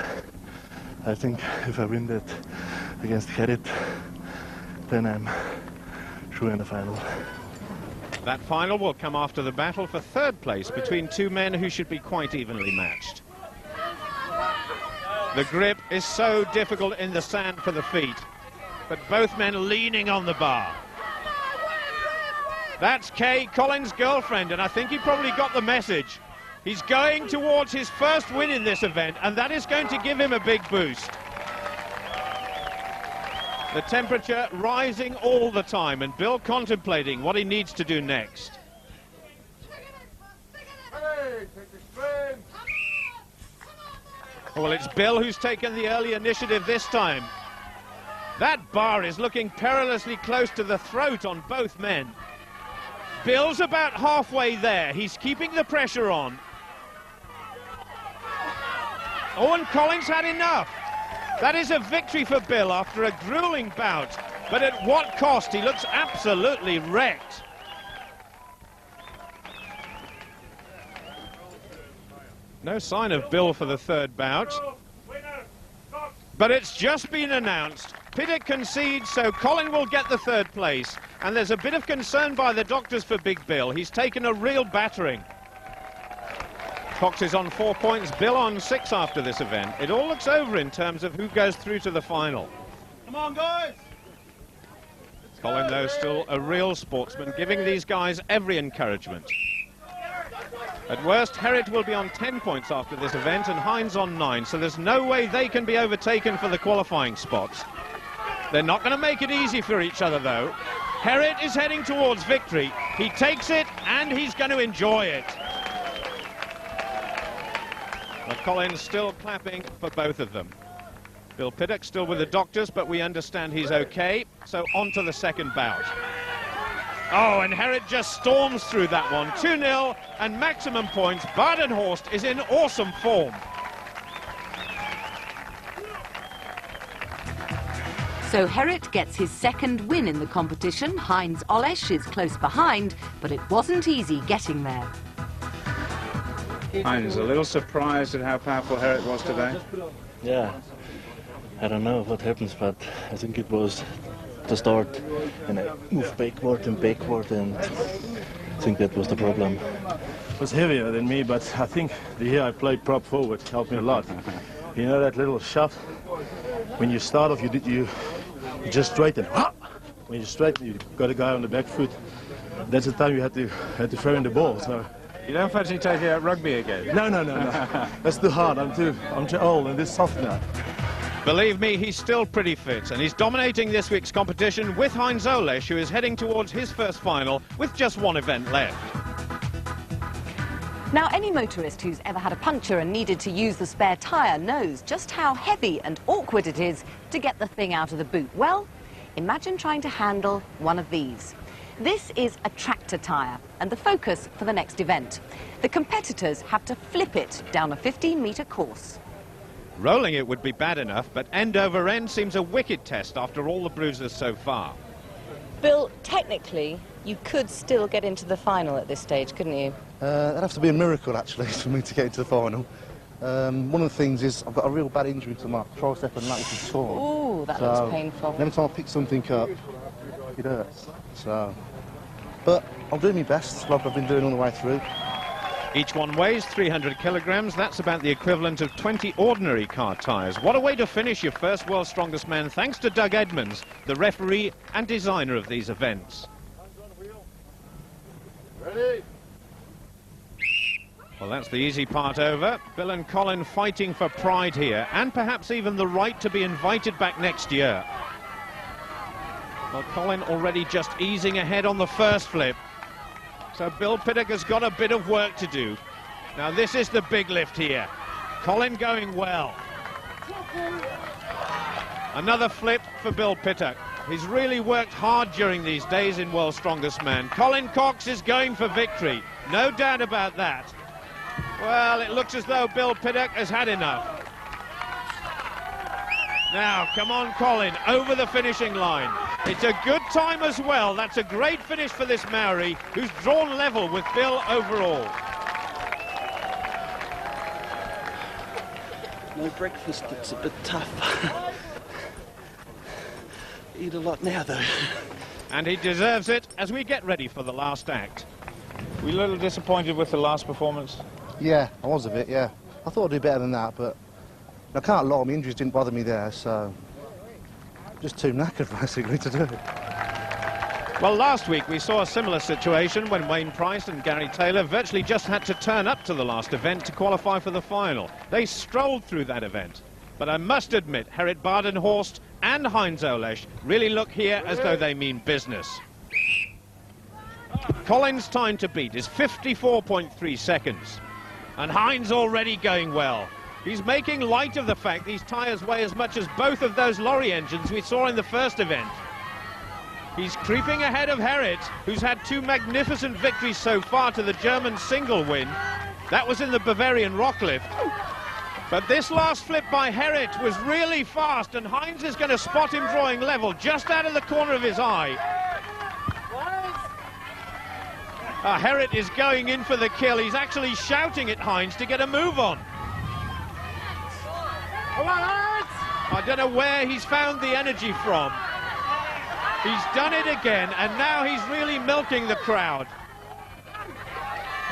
S20: I think if I win that against Herriot, then I'm sure in the final.
S2: That final will come after the battle for third place between two men who should be quite evenly matched. The grip is so difficult in the sand for the feet, but both men leaning on the bar. That's Kay, Colin's girlfriend, and I think he probably got the message. He's going towards his first win in this event, and that is going to give him a big boost. The temperature rising all the time, and Bill contemplating what he needs to do next. Well, it's Bill who's taken the early initiative this time. That bar is looking perilously close to the throat on both men. Bill's about halfway there. He's keeping the pressure on. Oh, and Colin's had enough. That is a victory for Bill after a grueling bout. But at what cost? He looks absolutely wrecked. No sign of Bill for the third bout. But it's just been announced. Piddock concedes, so Colin will get the third place. And there's a bit of concern by the doctors for Big Bill. He's taken a real battering. Cox is on 4 points, Bill on 6 after this event. It all looks over in terms of who goes through to the final.
S9: Come on, guys!
S2: Colin, though, still a real sportsman, giving these guys every encouragement. At worst, Herritt will be on 10 points after this event and Hines on 9, so there's no way they can be overtaken for the qualifying spots. They're not going to make it easy for each other, though. Herritt is heading towards victory. He takes it, and he's going to enjoy it. But Colin's still clapping for both of them. Bill Piddock still with the doctors, but we understand he's okay, so on to the second bout. Oh, and Herritt just storms through that one. 2-0 and maximum points. Badenhorst is in awesome form.
S1: So Herritt gets his second win in the competition. Heinz Olesch is close behind, but it wasn't easy getting there.
S2: Heinz, a little surprised at how powerful Herritt was today.
S20: Yeah, I don't know what happens, but I think it was the start, and I moved backward, and I think that was the problem.
S6: It was heavier than me, but I think the year I played prop forward helped me a lot. You know that little shove? When you start off, you just straighten. When you straighten, you got a guy on the back foot. That's the time you had to throw in the ball. So.
S2: You don't fancy taking out rugby again?
S6: No. That's too hard. I'm too old and this soft now.
S2: Believe me, he's still pretty fit, and he's dominating this week's competition with Heinz Olesch, who is heading towards his first final with just one event left.
S7: Now, any motorist who's ever had a puncture and needed to use the spare tyre knows just how heavy and awkward it is to get the thing out of the boot. Well, imagine trying to handle one of these. This is a tractor tyre and the focus for the next event. The competitors have to flip it down a 15-metre course.
S2: Rolling it would be bad enough, but end over end seems a wicked test after all the bruises so far.
S4: Bill, technically, you could still get into the final at this stage, couldn't you?
S19: That'd have to be a miracle, actually, for me to get into the final. One of the things is I've got a real bad injury to my tricep and lattice torn.
S4: Ooh, that looks painful.
S19: Every time I pick something up, it hurts. But I'll do my best, like I've been doing all the way through.
S2: Each one weighs 300 kilograms. That's about the equivalent of 20 ordinary car tyres. What a way to finish your first World's Strongest Man, thanks to Doug Edmonds, the referee and designer of these events.
S9: Ready?
S2: Well, that's the easy part over. Bill and Colin fighting for pride here, and perhaps even the right to be invited back next year. Well, Colin already just easing ahead on the first flip. So Bill Piddock has got a bit of work to do. Now this is the big lift here. Colin going well. Another flip for Bill Piddock. He's really worked hard during these days in World's Strongest Man. Colin Cox is going for victory. No doubt about that. Well, it looks as though Bill Piddock has had enough. Now, come on, Colin, over the finishing line. It's a good time as well. That's a great finish for this Maori, who's drawn level with Bill overall.
S21: No breakfast, it's a bit tough. Eat a lot now, though.
S2: And he deserves it as we get ready for the last act. Were you a little disappointed with the last performance?
S19: Yeah, I was a bit, yeah. I thought I'd do better than that, but I can't lie, my injuries didn't bother me there, so just too knackered, basically, to do it.
S2: Well, last week we saw a similar situation when Wayne Price and Gary Taylor virtually just had to turn up to the last event to qualify for the final. They strolled through that event. But I must admit, Herritt Badenhorst and Heinz Olesch really look here as though they mean business. Colin's time to beat is 54.3 seconds. And Heinz already going well. He's making light of the fact these tyres weigh as much as both of those lorry engines we saw in the first event. He's creeping ahead of Herritt, who's had two magnificent victories so far to the German single win. That was in the Bavarian Rocklift. But this last flip by Herritt was really fast, and Hines is going to spot him drawing level just out of the corner of his eye. Herritt is going in for the kill. He's actually shouting at Hines to get a move on. I don't know where he's found the energy from. He's done it again, and now he's really milking the crowd.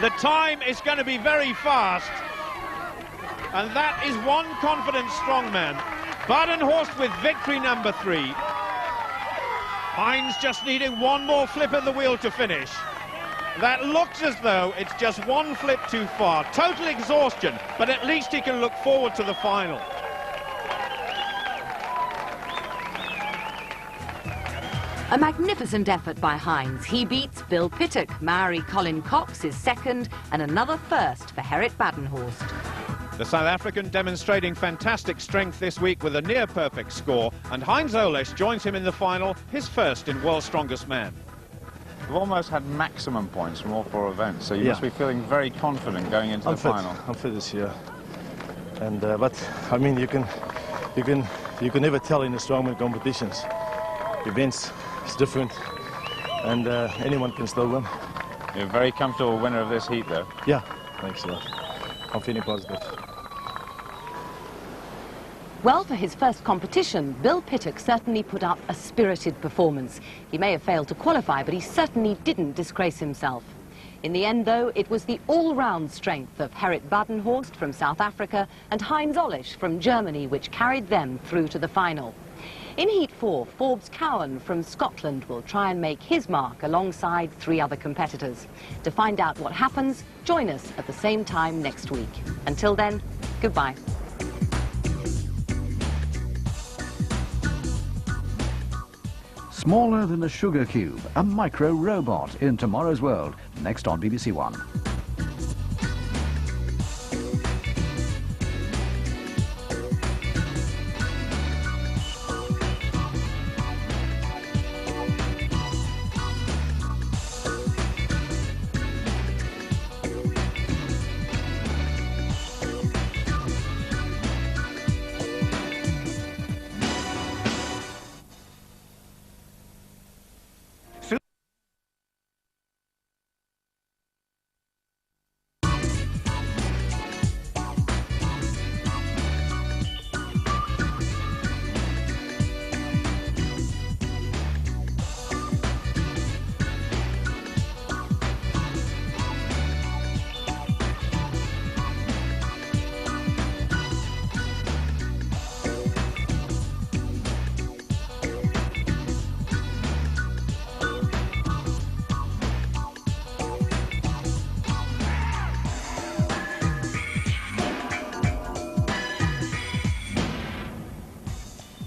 S2: The time is going to be very fast, and that is one confident strongman. Badenhorst with victory number 3. Hines just needing one more flip of the wheel to finish. That looks as though it's just one flip too far. Total exhaustion, but at least he can look forward to the final.
S1: A magnificent effort by Hines. He beats Bill Pittock. Maori Colin Cox is second, and another first for Herritt Badenhorst.
S2: The South African demonstrating fantastic strength this week with a near-perfect score, and Heinz Olesch joins him in the final, his first in World's Strongest Man.
S3: You've almost had maximum points from all 4 events, so you must be feeling very confident going into the final.
S6: I'm fit this year, and but I mean you can never tell in the strongman competitions. Events is different, and anyone can still win.
S3: You're a very comfortable winner of this heat, though.
S6: Yeah, thanks a lot. I'm feeling positive.
S7: Well, for his first competition, Bill Pittock certainly put up a spirited performance. He may have failed to qualify, but he certainly didn't disgrace himself. In the end, though, it was the all-round strength of Herritt Badenhorst from South Africa and Heinz Olesch from Germany which carried them through to the final. In Heat 4, Forbes Cowan from Scotland will try and make his mark alongside 3 other competitors. To find out what happens, join us at the same time next week. Until then, goodbye.
S5: Smaller than a sugar cube, a micro-robot in tomorrow's world, next on BBC One.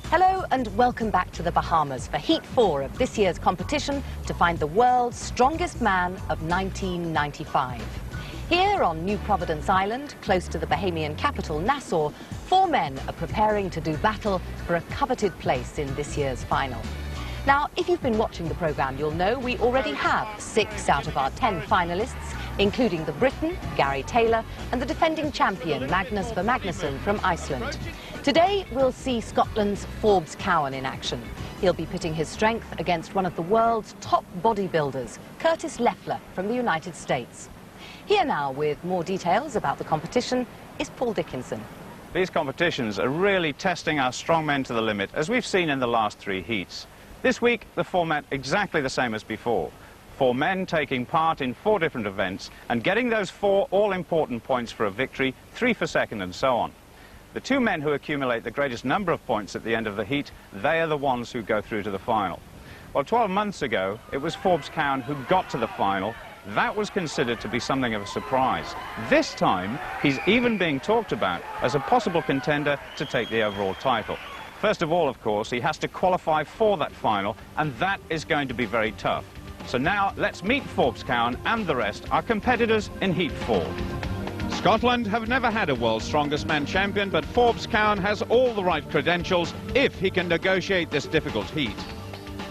S7: Hello and welcome back to the Bahamas for Heat 4 of this year's competition to find the world's strongest man of 1995. Here on New Providence Island, close to the Bahamian capital, Nassau, 4 men are preparing to do battle for a coveted place in this year's final. Now, if you've been watching the programme, you'll know we already have 6 out of our 10 finalists, including the Briton, Gary Taylor, and the defending champion, Magnus Vermagnusson from Iceland. Today, we'll see Scotland's Forbes Cowan in action. He'll be pitting his strength against one of the world's top bodybuilders, Curtis Leffler from the United States. Here now with more details about the competition is Paul Dickinson.
S3: These competitions are really testing our strongmen to the limit, as we've seen in the last 3 heats. This week, the format exactly the same as before. 4 men taking part in 4 different events and getting those 4 all-important points for a victory, 3 for second and so on. The 2 men who accumulate the greatest number of points at the end of the heat, they are the ones who go through to the final. Well, 12 months ago, it was Forbes Cowan who got to the final. That was considered to be something of a surprise. This time, he's even being talked about as a possible contender to take the overall title. First of all, of course, he has to qualify for that final, and that is going to be very tough. So now, let's meet Forbes Cowan and the rest, our competitors in Heat 4.
S2: Scotland have never had a World's Strongest Man champion, but Forbes Cowan has all the right credentials if he can negotiate this difficult heat.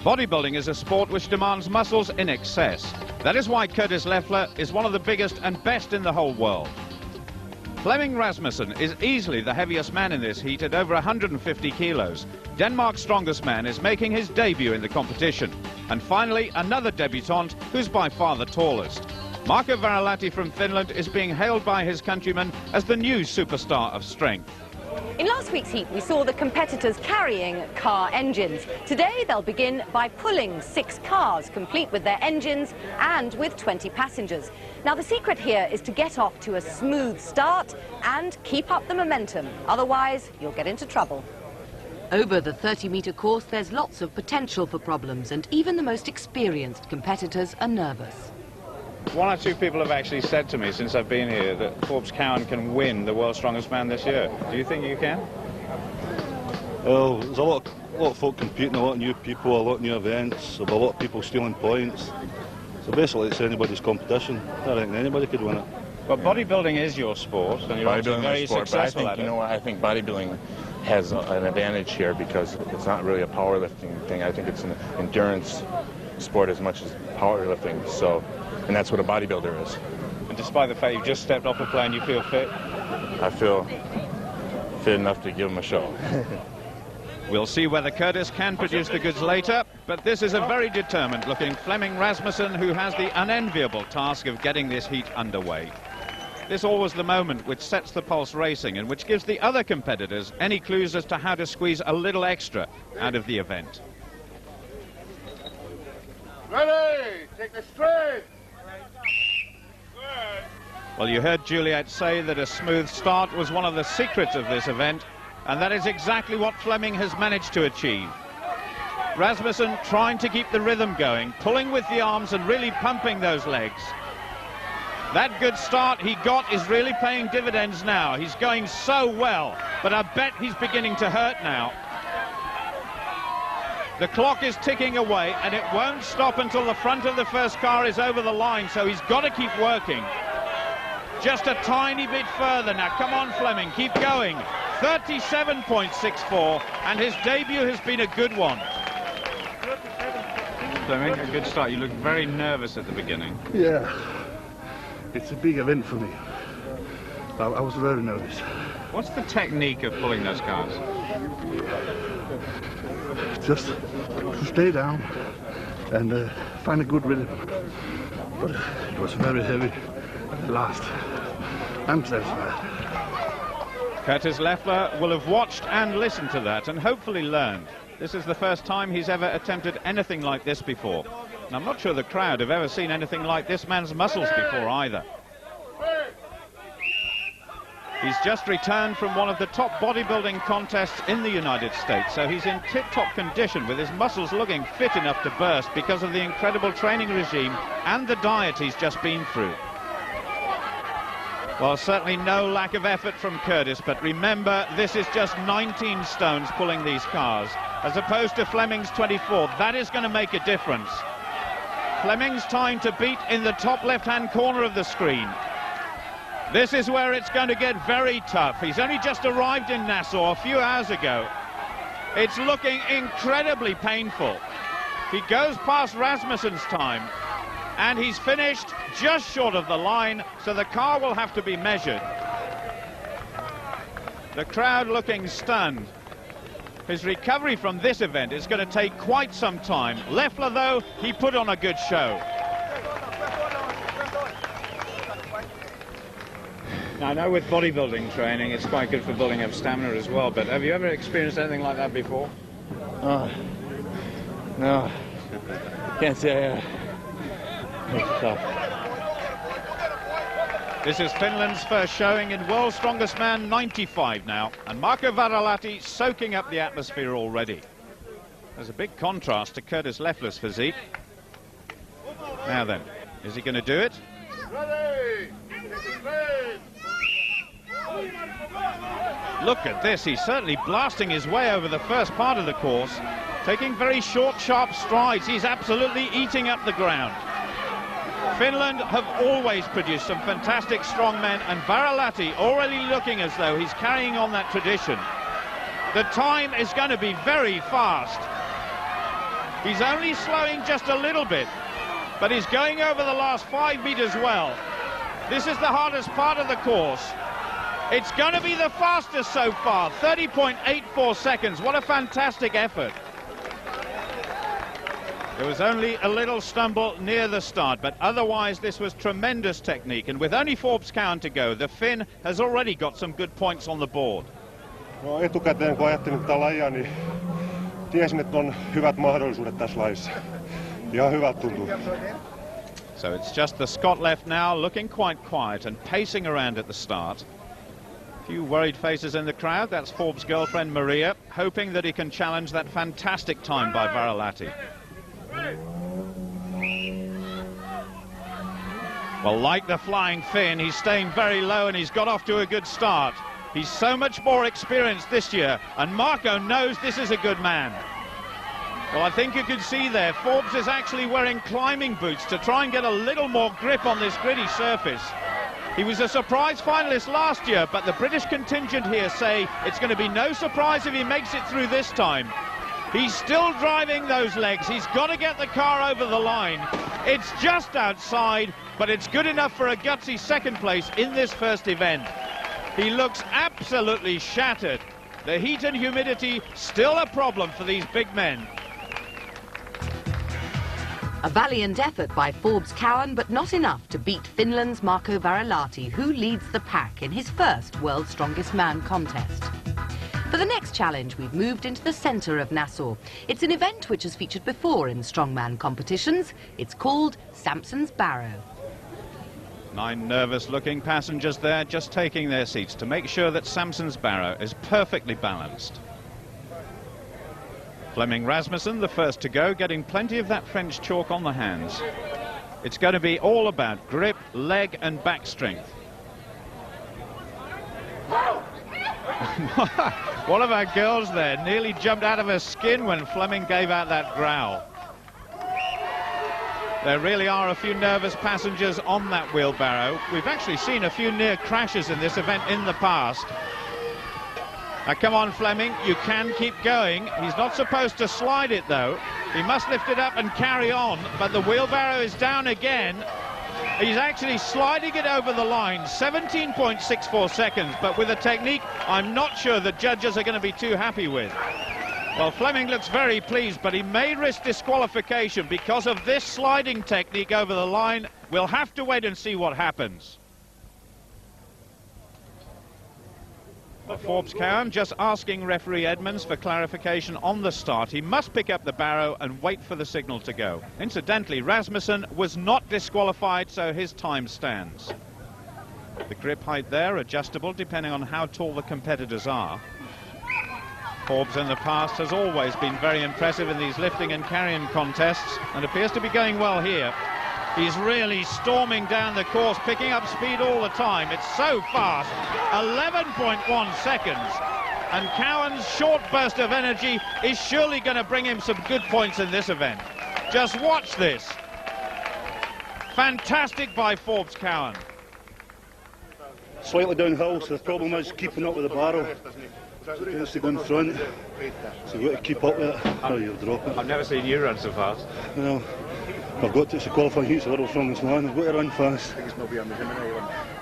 S2: Bodybuilding is a sport which demands muscles in excess. That is why Curtis Leffler is one of the biggest and best in the whole world. Flemming Rasmussen is easily the heaviest man in this heat at over 150 kilos. Denmark's strongest man is making his debut in the competition. And finally, another debutant who's by far the tallest. Marco Varilahti from Finland is being hailed by his countrymen as the new superstar of strength.
S7: In last week's heat, we saw the competitors carrying car engines. Today, they'll begin by pulling 6 cars, complete with their engines and with 20 passengers. Now, the secret here is to get off to a smooth start and keep up the momentum. Otherwise, you'll get into trouble.
S1: Over the 30-metre course, there's lots of potential for problems, and even the most experienced competitors are nervous.
S3: One or two people have actually said to me since I've been here that Forbes Cowan can win the World's Strongest Man this year. Do you think you can?
S10: Well, there's a lot of folk competing, a lot of new people, a lot of new events, there'll be a lot of people stealing points. So basically it's anybody's competition. I think anybody could win it.
S3: But bodybuilding is your sport, and you're obviously very successful at it.
S15: You know, I think bodybuilding has an advantage here because it's not really a powerlifting thing. I think it's an endurance sport as much as powerlifting. So. And that's what a bodybuilder is.
S3: And despite the fact you've just stepped off a plane, you feel fit?
S15: I feel fit enough to give them a show.
S2: We'll see whether Curtis can produce the goods later, but this is a very determined-looking Flemming Rasmussen who has the unenviable task of getting this heat underway. This always the moment which sets the pulse racing and which gives the other competitors any clues as to how to squeeze a little extra out of the event.
S9: Ready, take the straight.
S2: Well, you heard Juliet say that a smooth start was one of the secrets of this event, and that is exactly what Flemming has managed to achieve. Rasmussen trying to keep the rhythm going, pulling with the arms and really pumping those legs. That good start he got is really paying dividends now. He's going so well, but I bet he's beginning to hurt now. The clock is ticking away, and it won't stop until the front of the first car is over the line, so he's got to keep working. Just a tiny bit further now. Come on, Flemming, keep going. 37.64, and his debut has been a good one.
S3: Flemming, a good start. You looked very nervous at the beginning.
S10: Yeah, it's a big event for me. I was very nervous.
S3: What's the technique of pulling those cars?
S10: Just to stay down and find a good rhythm. But it was very heavy at last. I'm satisfied.
S2: Curtis Leffler will have watched and listened to that and hopefully learned. This is the first time he's ever attempted anything like this before. And I'm not sure the crowd have ever seen anything like this man's muscles before either. He's just returned from one of the top bodybuilding contests in the United States, so he's in tip-top condition with his muscles looking fit enough to burst because of the incredible training regime and the diet he's just been through. Well, certainly no lack of effort from Curtis, but remember, this is just 19 stones pulling these cars, as opposed to Flemming's 24. That is going to make a difference. Flemming's time to beat in the top left-hand corner of the screen. This is where it's going to get very tough. He's only just arrived in Nassau a few hours ago. It's looking incredibly painful. He goes past Rasmussen's time, and he's finished just short of the line, so the car will have to be measured. The crowd looking stunned. His recovery from this event is going to take quite some time. Leffler, though, he put on a good show.
S3: Now, I know with bodybuilding training, it's quite good for building up stamina as well, but have you ever experienced anything like that before?
S15: No, can't say I have. It's tough.
S2: This is Finland's first showing in World's Strongest Man 95 now, and Marco Varilahti soaking up the atmosphere already. There's a big contrast to Curtis Leffler's physique. Now then, is he going to do it? Look at this, he's certainly blasting his way over the first part of the course, taking very short, sharp strides. He's absolutely eating up the ground. Finland have always produced some fantastic strong men, and Varilahti already looking as though he's carrying on that tradition. The time is going to be very fast. He's only slowing just a little bit, but he's going over the last 5 meters well. This is the hardest part of the course. It's going to be the fastest so far, 30.84 seconds. What a fantastic effort. There was only a little stumble near the start, but otherwise this was tremendous technique. And with only Forbes Cowan to go, the Finn has already got some good points on the board.
S17: No, etukäteen kun ajattelin tätä lajia, niin tiesin, että on hyvät mahdollisuudet tässä lajissa. Ihan hyvältä tuntuu.
S2: So it's just the Scot left now, looking quite quiet and pacing around at the start. A few worried faces in the crowd. That's Forbes' girlfriend Maria, hoping that he can challenge that fantastic time by Varalati. Well, like the Flying Finn, he's staying very low and he's got off to a good start. He's so much more experienced this year, and Marco knows this is a good man. Well, I think you can see there, Forbes is actually wearing climbing boots to try and get a little more grip on this gritty surface. He was a surprise finalist last year, but the British contingent here say it's going to be no surprise if he makes it through this time. He's still driving those legs. He's got to get the car over the line. It's just outside, but it's good enough for a gutsy second place in this first event. He looks absolutely shattered. The heat and humidity still a problem for these big men.
S1: A valiant effort by Forbes Cowan, but not enough to beat Finland's Marco Varalati, who leads the pack in his first World's Strongest Man contest. For the next challenge, we've moved into the centre of Nassau. It's an event which has featured before in strongman competitions. It's called Samson's Barrow.
S2: 9 nervous-looking passengers there, just taking their seats to make sure that Samson's Barrow is perfectly balanced. Flemming Rasmussen, the first to go, getting plenty of that French chalk on the hands. It's going to be all about grip, leg and back strength. One of our girls there nearly jumped out of her skin when Flemming gave out that growl. There really are a few nervous passengers on that wheelbarrow. We've actually seen a few near crashes in this event in the past. Now come on, Flemming, you can keep going. He's not supposed to slide it though. He must lift it up and carry on, but the wheelbarrow is down again. He's actually sliding it over the line, 17.64 seconds, but with a technique I'm not sure the judges are going to be too happy with. Well, Flemming looks very pleased, but he may risk disqualification because of this sliding technique over the line. We'll have to wait and see what happens. Forbes Cowan just asking referee Edmonds for clarification on the start. He must pick up the barrow and wait for the signal to go. Incidentally, Rasmussen was not disqualified, so his time stands. The grip height there, adjustable depending on how tall the competitors are. Forbes in the past has always been very impressive in these lifting and carrying contests and appears to be going well here. He's really storming down the course, picking up speed all the time. It's so fast, 11.1 seconds. And Cowan's short burst of energy is surely going to bring him some good points in this event. Just watch this. Fantastic by Forbes Cowan.
S10: Slightly downhill, so the problem is keeping up with the barrel. It has to go in front, so you've got to keep up with it, or you'll drop it.
S18: I've never seen you run so fast.
S10: Well, I've got to, it's a qualifying heat, it's the world's strongest man, I've got to run fast.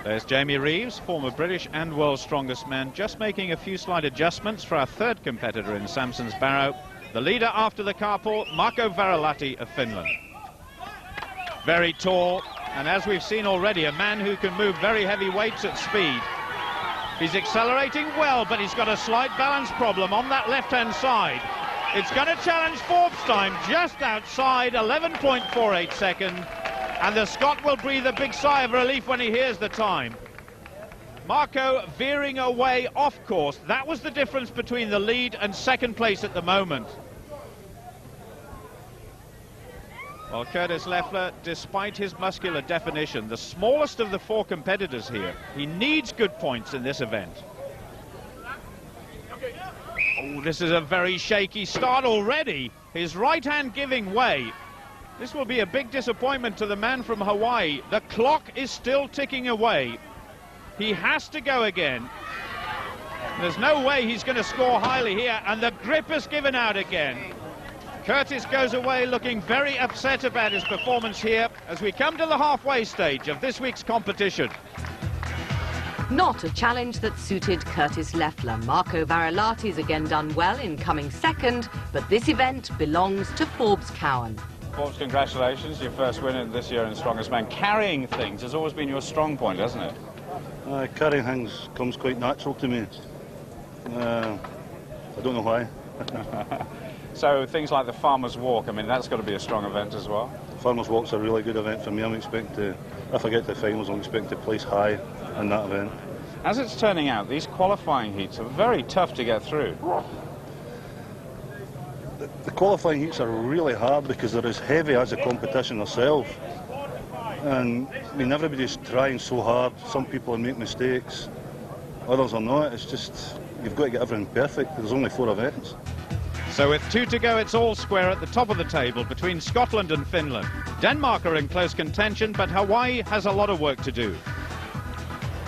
S2: There's Jamie Reeves, former British and world's strongest man, just making a few slight adjustments for our third competitor in Samson's Barrow, the leader after the carpool, Marco Varalati of Finland. Very tall, and as we've seen already, a man who can move very heavy weights at speed. He's accelerating well, but he's got a slight balance problem on that left-hand side. It's going to challenge Forbes' time just outside, 11.48 seconds, and the Scot will breathe a big sigh of relief when he hears the time. Marco veering away off course. That was the difference between the lead and second place at the moment. Well, Curtis Leffler, despite his muscular definition, the smallest of the four competitors here, he needs good points in this event. Oh, this is a very shaky start already. His right hand giving way. This will be a big disappointment to the man from Hawaii. The clock is still ticking away. He has to go again. There's no way he's going to score highly here, and the grip has given out again. Curtis goes away looking very upset about his performance here as we come to the halfway stage of this week's competition.
S1: Not a challenge that suited Curtis Leffler. Marco Varelati's again done well in coming second, but this event belongs to Forbes Cowan.
S3: Forbes, congratulations. Your first win this year in Strongest Man. Carrying things has always been your strong point, hasn't it?
S10: Carrying things comes quite natural to me. I don't know why.
S3: So things like the Farmer's Walk, I mean, that's got to be a strong event as well.
S10: Farmer's Walk's a really good event for me. I'm expecting to, if I get to the finals, I'm expecting to place high in that event.
S3: As it's turning out, these qualifying heats are very tough to get through.
S10: The qualifying heats are really hard because they're as heavy as the competition itself. And I mean, everybody's trying so hard. Some people make mistakes, others are not. It's just, you've got to get everything perfect. There's only 4 events.
S2: So with 2 to go, it's all square at the top of the table between Scotland and Finland. Denmark are in close contention, but Hawaii has a lot of work to do.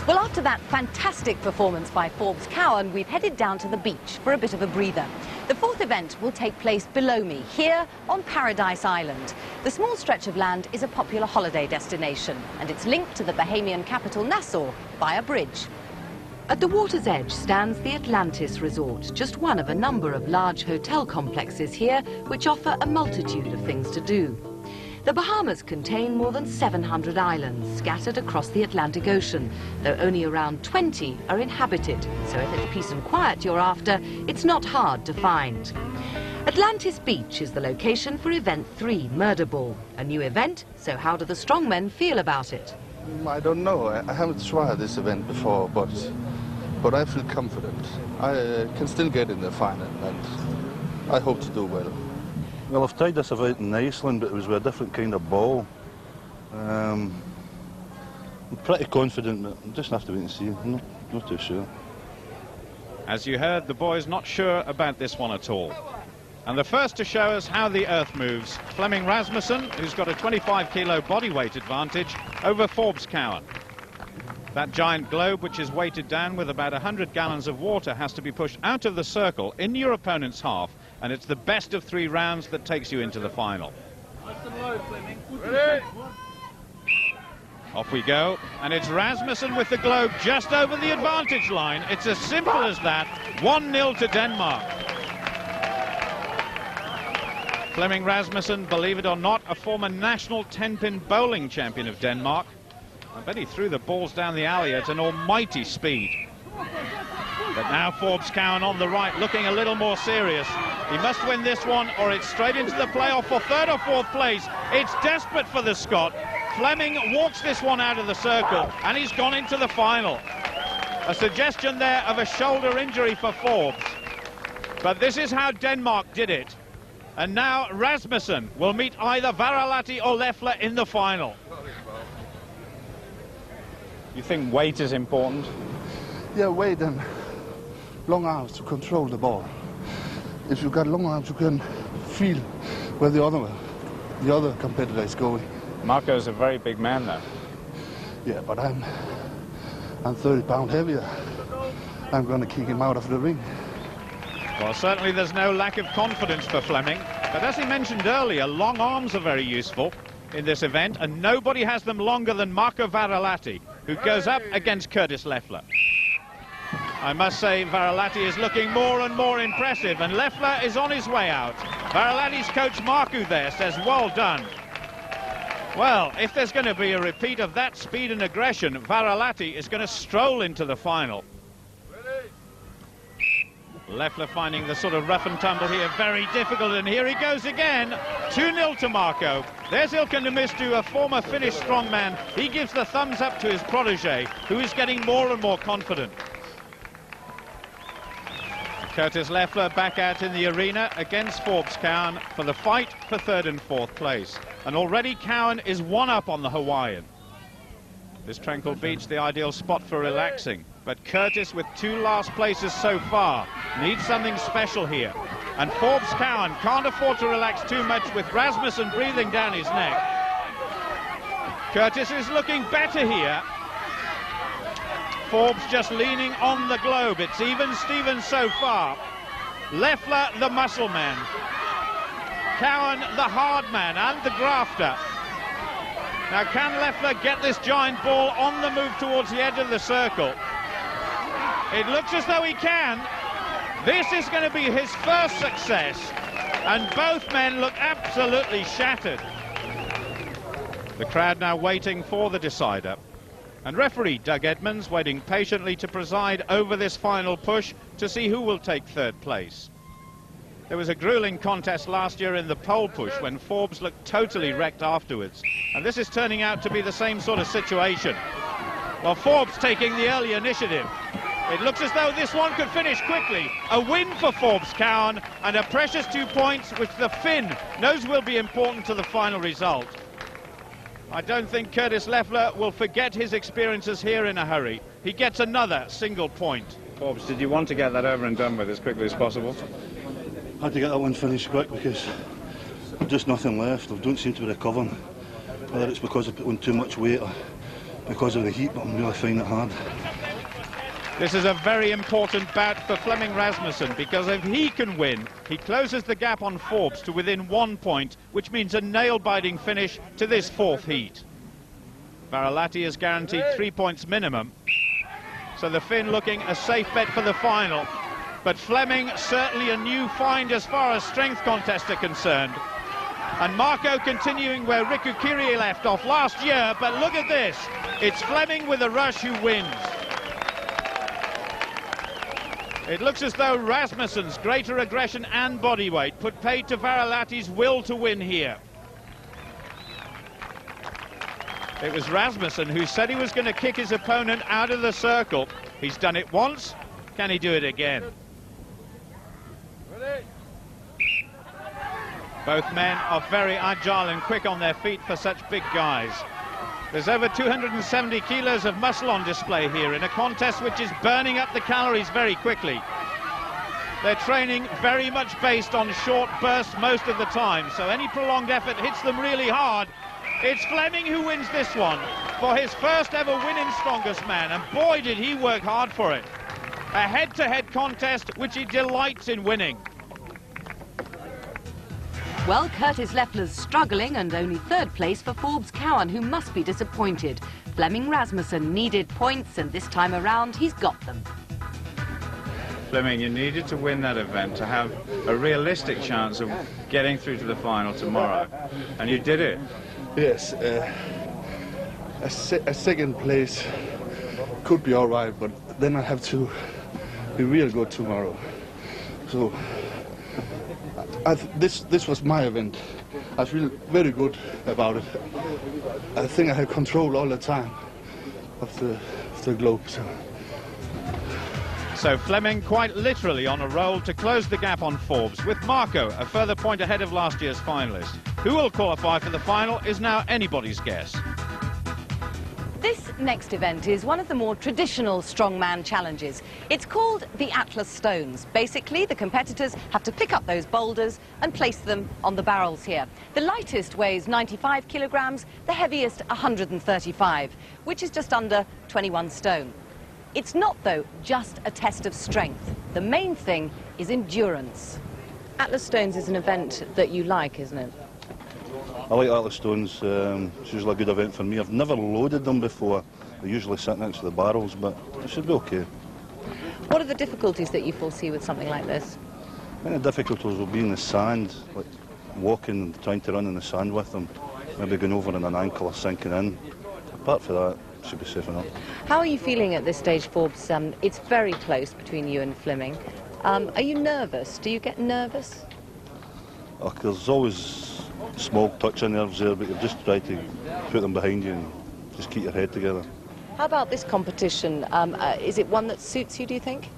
S7: Well, after that fantastic performance by Forbes Cowan, we've headed down to the beach for a bit of a breather. The 4th event will take place below me, here on Paradise Island. The small stretch of land is a popular holiday destination, and it's linked to the Bahamian capital Nassau by a bridge.
S1: At the water's edge stands the Atlantis Resort, just one of a number of large hotel complexes here which offer a multitude of things to do. The Bahamas contain more than 700 islands scattered across the Atlantic Ocean, though only around 20 are inhabited, so if it's peace and quiet you're after, it's not hard to find. Atlantis Beach is the location for Event 3, Murder Ball, a new event, so how do the strongmen feel about it?
S19: I don't know. I haven't tried this event before, but I feel confident. I can still get in the final, and I hope to do well.
S10: Well, I've tried this event in Iceland, but it was with a different kind of ball. I'm pretty confident, but I just have to wait and see. I'm not too sure.
S2: As you heard, the boys not sure about this one at all. And the first to show us how the Earth moves, Flemming Rasmussen, who's got a 25-kilo body weight advantage over Forbes Cowan. That giant globe, which is weighted down with about 100 gallons of water, has to be pushed out of the circle in your opponent's half, and it's the best of 3 rounds that takes you into the final.
S8: Ready?
S2: Off we go, and it's Rasmussen with the globe just over the advantage line. It's as simple as that. 1-0 to Denmark. Flemming Rasmussen, believe it or not, a former national 10-pin bowling champion of Denmark. I bet he threw the balls down the alley at an almighty speed. But now Forbes Cowan on the right, looking a little more serious. He must win this one, or it's straight into the playoff for 3rd or 4th place. It's desperate for the Scot. Flemming walks this one out of the circle, and he's gone into the final. A suggestion there of a shoulder injury for Forbes. But this is how Denmark did it. And now Rasmussen will meet either Varelati or Leffler in the final.
S3: You think weight is important?
S19: Yeah, weight and long arms to control the ball. If you've got long arms, you can feel where the other competitor is going.
S3: Marco's a very big man, though.
S19: Yeah, but I'm 30 pounds heavier. I'm going to kick him out of the ring.
S2: Well, certainly there's no lack of confidence for Flemming. But as he mentioned earlier, long arms are very useful in this event, and nobody has them longer than Marco Varelati, who goes up against Curtis Leffler. I must say, Varelati is looking more and more impressive, and Leffler is on his way out. Varelati's coach Marku there says, well done. Well, if there's going to be a repeat of that speed and aggression, Varelati is going to stroll into the final. Leffler finding the sort of rough and tumble here very difficult, and here he goes again. 2-0 to Marco. There's Ilkka Nimistu, a former Finnish strongman. He gives the thumbs up to his protege, who is getting more and more confident. Curtis Leffler back out in the arena against Forbes Cowan for the fight for 3rd and 4th place. And already Cowan is 1 up on the Hawaiian. This tranquil beach, the ideal spot for relaxing. But Curtis, with 2 last places so far, needs something special here. And Forbes Cowan can't afford to relax too much with Rasmussen breathing down his neck. Curtis is looking better here. Forbes just leaning on the globe. It's even Stevens so far. Leffler, the muscle man. Cowan, the hard man and the grafter. Now, can Leffler get this giant ball on the move towards the edge of the circle? It looks as though he can. This is going to be his first success, and both men look absolutely shattered. The crowd now waiting for the decider, and referee Doug Edmonds waiting patiently to preside over this final push to see who will take third place. There was a grueling contest last year in the pole push when Forbes looked totally wrecked afterwards, and this is turning out to be the same sort of situation. Well, Forbes taking the early initiative. It looks as though this one could finish quickly. A win for Forbes Cowan, and a precious 2 points which the Finn knows will be important to the final result. I don't think Curtis Leffler will forget his experiences here in a hurry. He gets another single point.
S3: Forbes, did you want to get that over and done with as quickly as possible?
S10: I had to get that one finished quick because there's just nothing left. I don't seem to be recovering. Whether it's because I put on too much weight or because of the heat, but I'm really finding it hard.
S2: This is a very important bout for Flemming Rasmussen, because if he can win, he closes the gap on Forbes to within 1 point, which means a nail-biting finish to this fourth heat. Varilati is guaranteed 3 points minimum, so the Finn looking a safe bet for the final. But Flemming certainly a new find as far as strength contests are concerned. And Marco continuing where Riku Kyrie left off last year, but look at this. It's Flemming with a rush who wins. It looks as though Rasmussen's greater aggression and body weight put paid to Varilati's will to win here. It was Rasmussen who said he was going to kick his opponent out of the circle. He's done it once. Can he do it again? Both men are very agile and quick on their feet for such big guys. There's over 270 kilos of muscle on display here in a contest which is burning up the calories very quickly. They're training very much based on short bursts most of the time, so any prolonged effort hits them really hard. It's Flemming who wins this one for his first ever win in Strongest Man, and boy did he work hard for it. A head-to-head contest which he delights in winning.
S1: Well, Curtis Leffler's struggling, and only third place for Forbes Cowan, who must be disappointed. Flemming Rasmussen needed points, and this time around he's got them.
S3: Flemming, you needed to win that event to have a realistic chance of getting through to the final tomorrow, and you did it.
S19: Yes, a second place could be all right, but then I have to be real good tomorrow. So this was my event. I feel very good about it. I think I had control all the time of the globe.
S2: So Flemming quite literally on a roll to close the gap on Forbes, with Marco a further point ahead of last year's finalist. Who will qualify for the final is now anybody's guess.
S7: This next event is one of the more traditional strongman challenges. It's called the Atlas Stones. Basically, the competitors have to pick up those boulders and place them on the barrels here. The lightest weighs 95 kilograms, the heaviest 135, which is just under 21 stone. It's not, though, just a test of strength. The main thing is endurance. Atlas Stones is an event that you like, isn't it?
S10: I like Atlas Stones. It's usually a good event for me. I've never loaded them before. They usually sit next to the barrels, but it should be okay.
S7: What are the difficulties that you foresee with something like this?
S10: I think the difficulties will be in the sand, like walking and trying to run in the sand with them. Maybe going over on an ankle or sinking in. Apart from that, it should be safe enough.
S7: How are you feeling at this stage, Forbes? It's very close between you and Flemming. Are you nervous? Do you get nervous?
S10: Oh, there's always small touch-in nerves there, but you just try to put them behind you and just keep your head together.
S7: How about this competition? Is it one that suits you, do you think?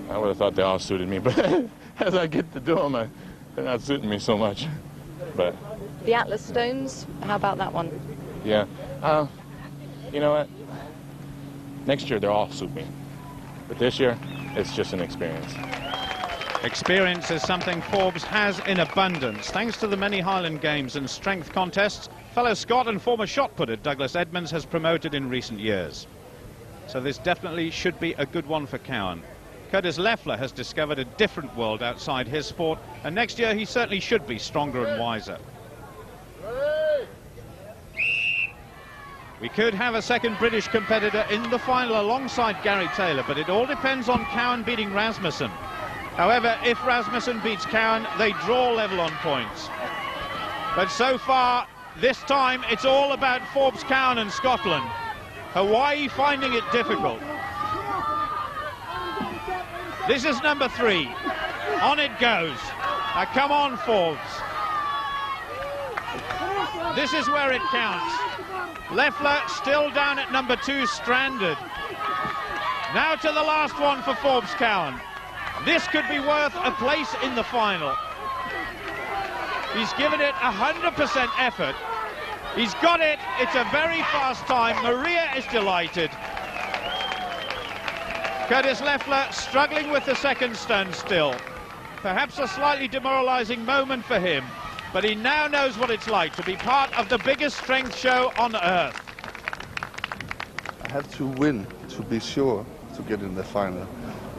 S15: I would have thought they all suited me, but as I get to do them, they're not suiting me so much. But
S7: The Atlas Stones, how about that one?
S15: yeah, you know what? Next year they'll all suit me, but this year it's just an experience.
S2: Experience is something Forbes has in abundance. Thanks to the many Highland Games and strength contests, fellow Scot and former shot putter Douglas Edmonds has promoted in recent years. So this definitely should be a good one for Cowan. Curtis Leffler has discovered a different world outside his sport, and next year he certainly should be stronger and wiser. We could have a second British competitor in the final alongside Gary Taylor, but it all depends on Cowan beating Rasmussen. However, if Rasmussen beats Cowan, they draw level on points. But so far, this time, it's all about Forbes Cowan and Scotland. Hawaii finding it difficult. This is number 3. On it goes. Now come on, Forbes. This is where it counts. Leffler still down at number 2, stranded. Now to the last one for Forbes Cowan. This could be worth a place in the final. He's given it 100% effort. He's got it. It's a very fast time. Maria is delighted. Curtis Leffler struggling with the second stone still. Perhaps a slightly demoralizing moment for him, but he now knows what it's like to be part of the biggest strength show on earth.
S19: I have to win to be sure to get in the final.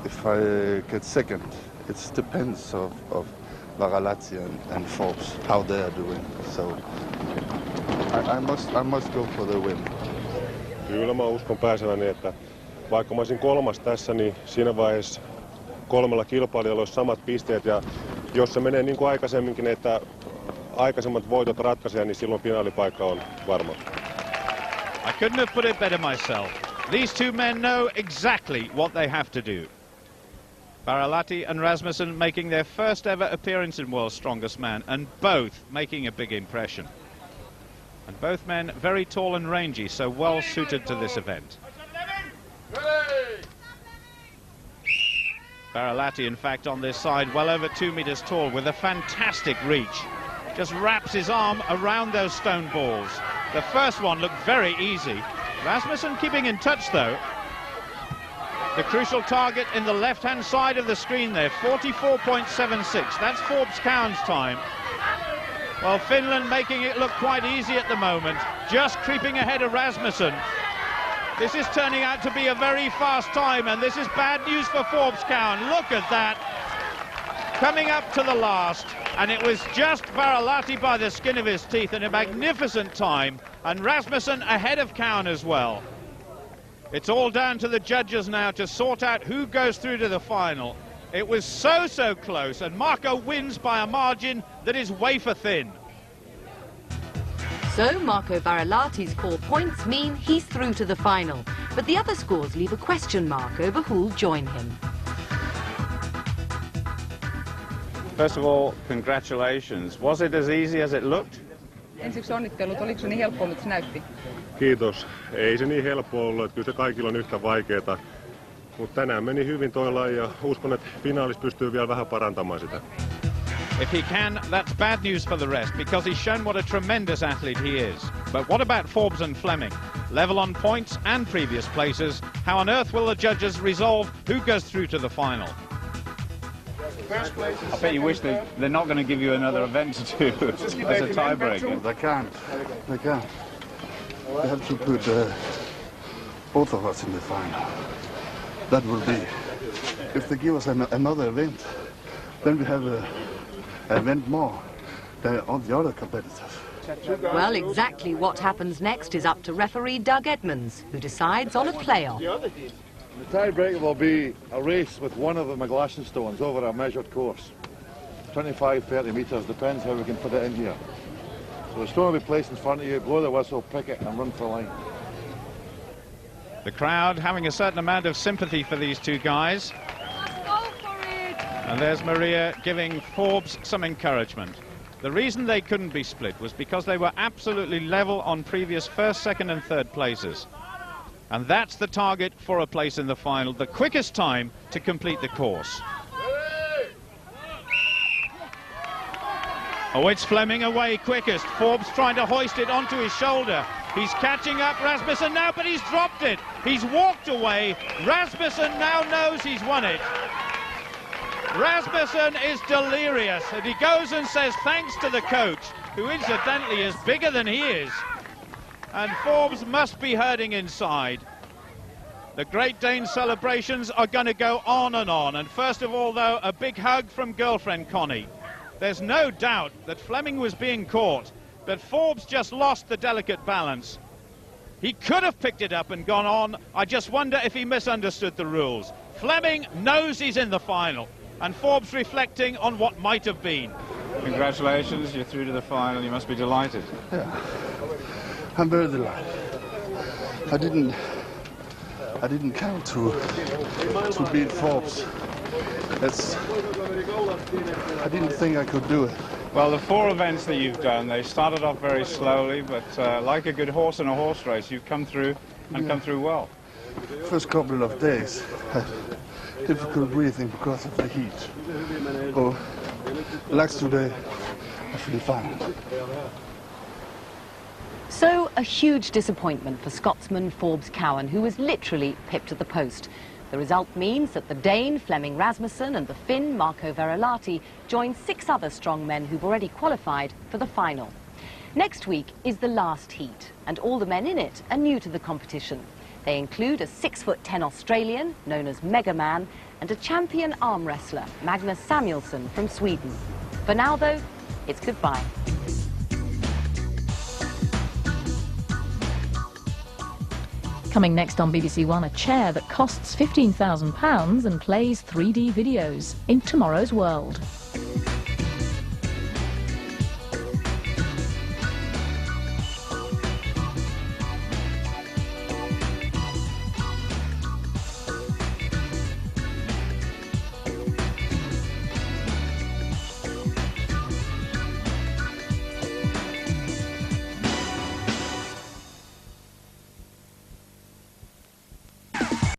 S19: If I get second, it depends of Varalati and Forbes, how they are doing. So I must go for the win.
S17: Kyllä mä uskon pääseväni, että vaikka mä olisin 3. tässä, niin siinä vaiheessa 3 kilpailijalla olisi samat pisteet. Ja jos se menee niin kuin aikaisemminkin, että aikaisemmat voitot ratkaisee, niin silloin finaalipaikka on varma.
S2: I couldn't have put it better myself. These two men know exactly what they have to do. Varalati and Rasmussen making their first ever appearance in World's Strongest Man, and both making a big impression. And both men very tall and rangy, so well suited to this event. Varalati, in fact, on this side, well over 2 meters tall, with a fantastic reach. Just wraps his arm around those stone balls. The first one looked very easy. Rasmussen keeping in touch, though. The crucial target in the left-hand side of the screen there, 44.76. That's Forbes Cowan's time. Well, Finland making it look quite easy at the moment, just creeping ahead of Rasmussen. This is turning out to be a very fast time, and this is bad news for Forbes Cowan. Look at that. Coming up to the last, and it was just Varalati by the skin of his teeth, and a magnificent time, and Rasmussen ahead of Cowan as well. It's all down to the judges now to sort out who goes through to the final. It was so close, and Marco wins by a margin that is wafer thin.
S1: So Marco Varalati's 4 points mean he's through to the final, but the other scores leave a question mark over who'll join him.
S3: First of all, congratulations. Was it as easy as it looked?
S14: Ensiksi onnittelut, oliko se niin helppoa, mitä se näytti?
S17: Kiitos. Ei se niin helppoa ollut, että kyllä se kaikilla on yhtä vaikeaa. Mutta tänään meni hyvin toi laji ja uskon, että finaalissa pystyy vielä vähän parantamaan sitä.
S2: If he can, that's bad news for the rest, because he's shown what a tremendous athlete he is. But what about Forbes and Fleming? Level on points and previous places. How on earth will the judges resolve who goes through to the final?
S3: I bet you wish they're not going to give you another event to do as a tiebreaker.
S19: They can't. They can't. They have to put both of us in the final. That will be. If they give us another event, then we have an event more than all the other competitors.
S1: Well, exactly what happens next is up to referee Doug Edmonds, who decides on a playoff.
S18: The tiebreaker will be a race with one of the McGlashan stones over a measured course. 25, 30 metres, depends how we can put it in here. So the stone will be placed in front of you, blow the whistle, pick it and run for the line.
S2: The crowd having a certain amount of sympathy for these two guys. And there's Maria giving Forbes some encouragement. The reason they couldn't be split was because they were absolutely level on previous first, second and third places. And that's the target for a place in the final, the quickest time to complete the course. Oh, it's Fleming away quickest. Forbes trying to hoist it onto his shoulder. He's catching up Rasmussen now, but he's dropped it. He's walked away. Rasmussen now knows he's won it. Rasmussen is delirious, and he goes and says thanks to the coach, who incidentally is bigger than he is. And Forbes must be hurting inside. The Great Dane celebrations are going to go on, and first of all, though, a big hug from girlfriend Connie. There's no doubt that Fleming was being caught, but Forbes just lost the delicate balance. He could have picked it up and gone on. I just wonder if he misunderstood the rules. Fleming knows he's in the final, and Forbes reflecting on what might have been.
S3: Congratulations, you're through to the final. You must be delighted.
S19: Yeah, I'm very delighted. I didn't count to beat Forbes. I didn't think I could do it.
S3: Well, the 4 events that you've done, they started off very slowly, but like a good horse in a horse race, you've come through and come through well.
S19: First couple of days, I had difficult breathing because of the heat. Oh, relax today, I feel fine.
S7: So, a huge disappointment for Scotsman Forbes Cowan, who was literally pipped at the post. The result means that the Dane Flemming Rasmussen and the Finn Marco Verilahti join 6 other strong men who've already qualified for the final. Next week is the last heat, and all the men in it are new to the competition. They include a 6'10" Australian known as Mega Man and a champion arm wrestler, Magnus Samuelsson from Sweden. For now, though, it's goodbye.
S11: Coming next on BBC One, a chair that costs £15,000 and plays 3D videos in Tomorrow's World.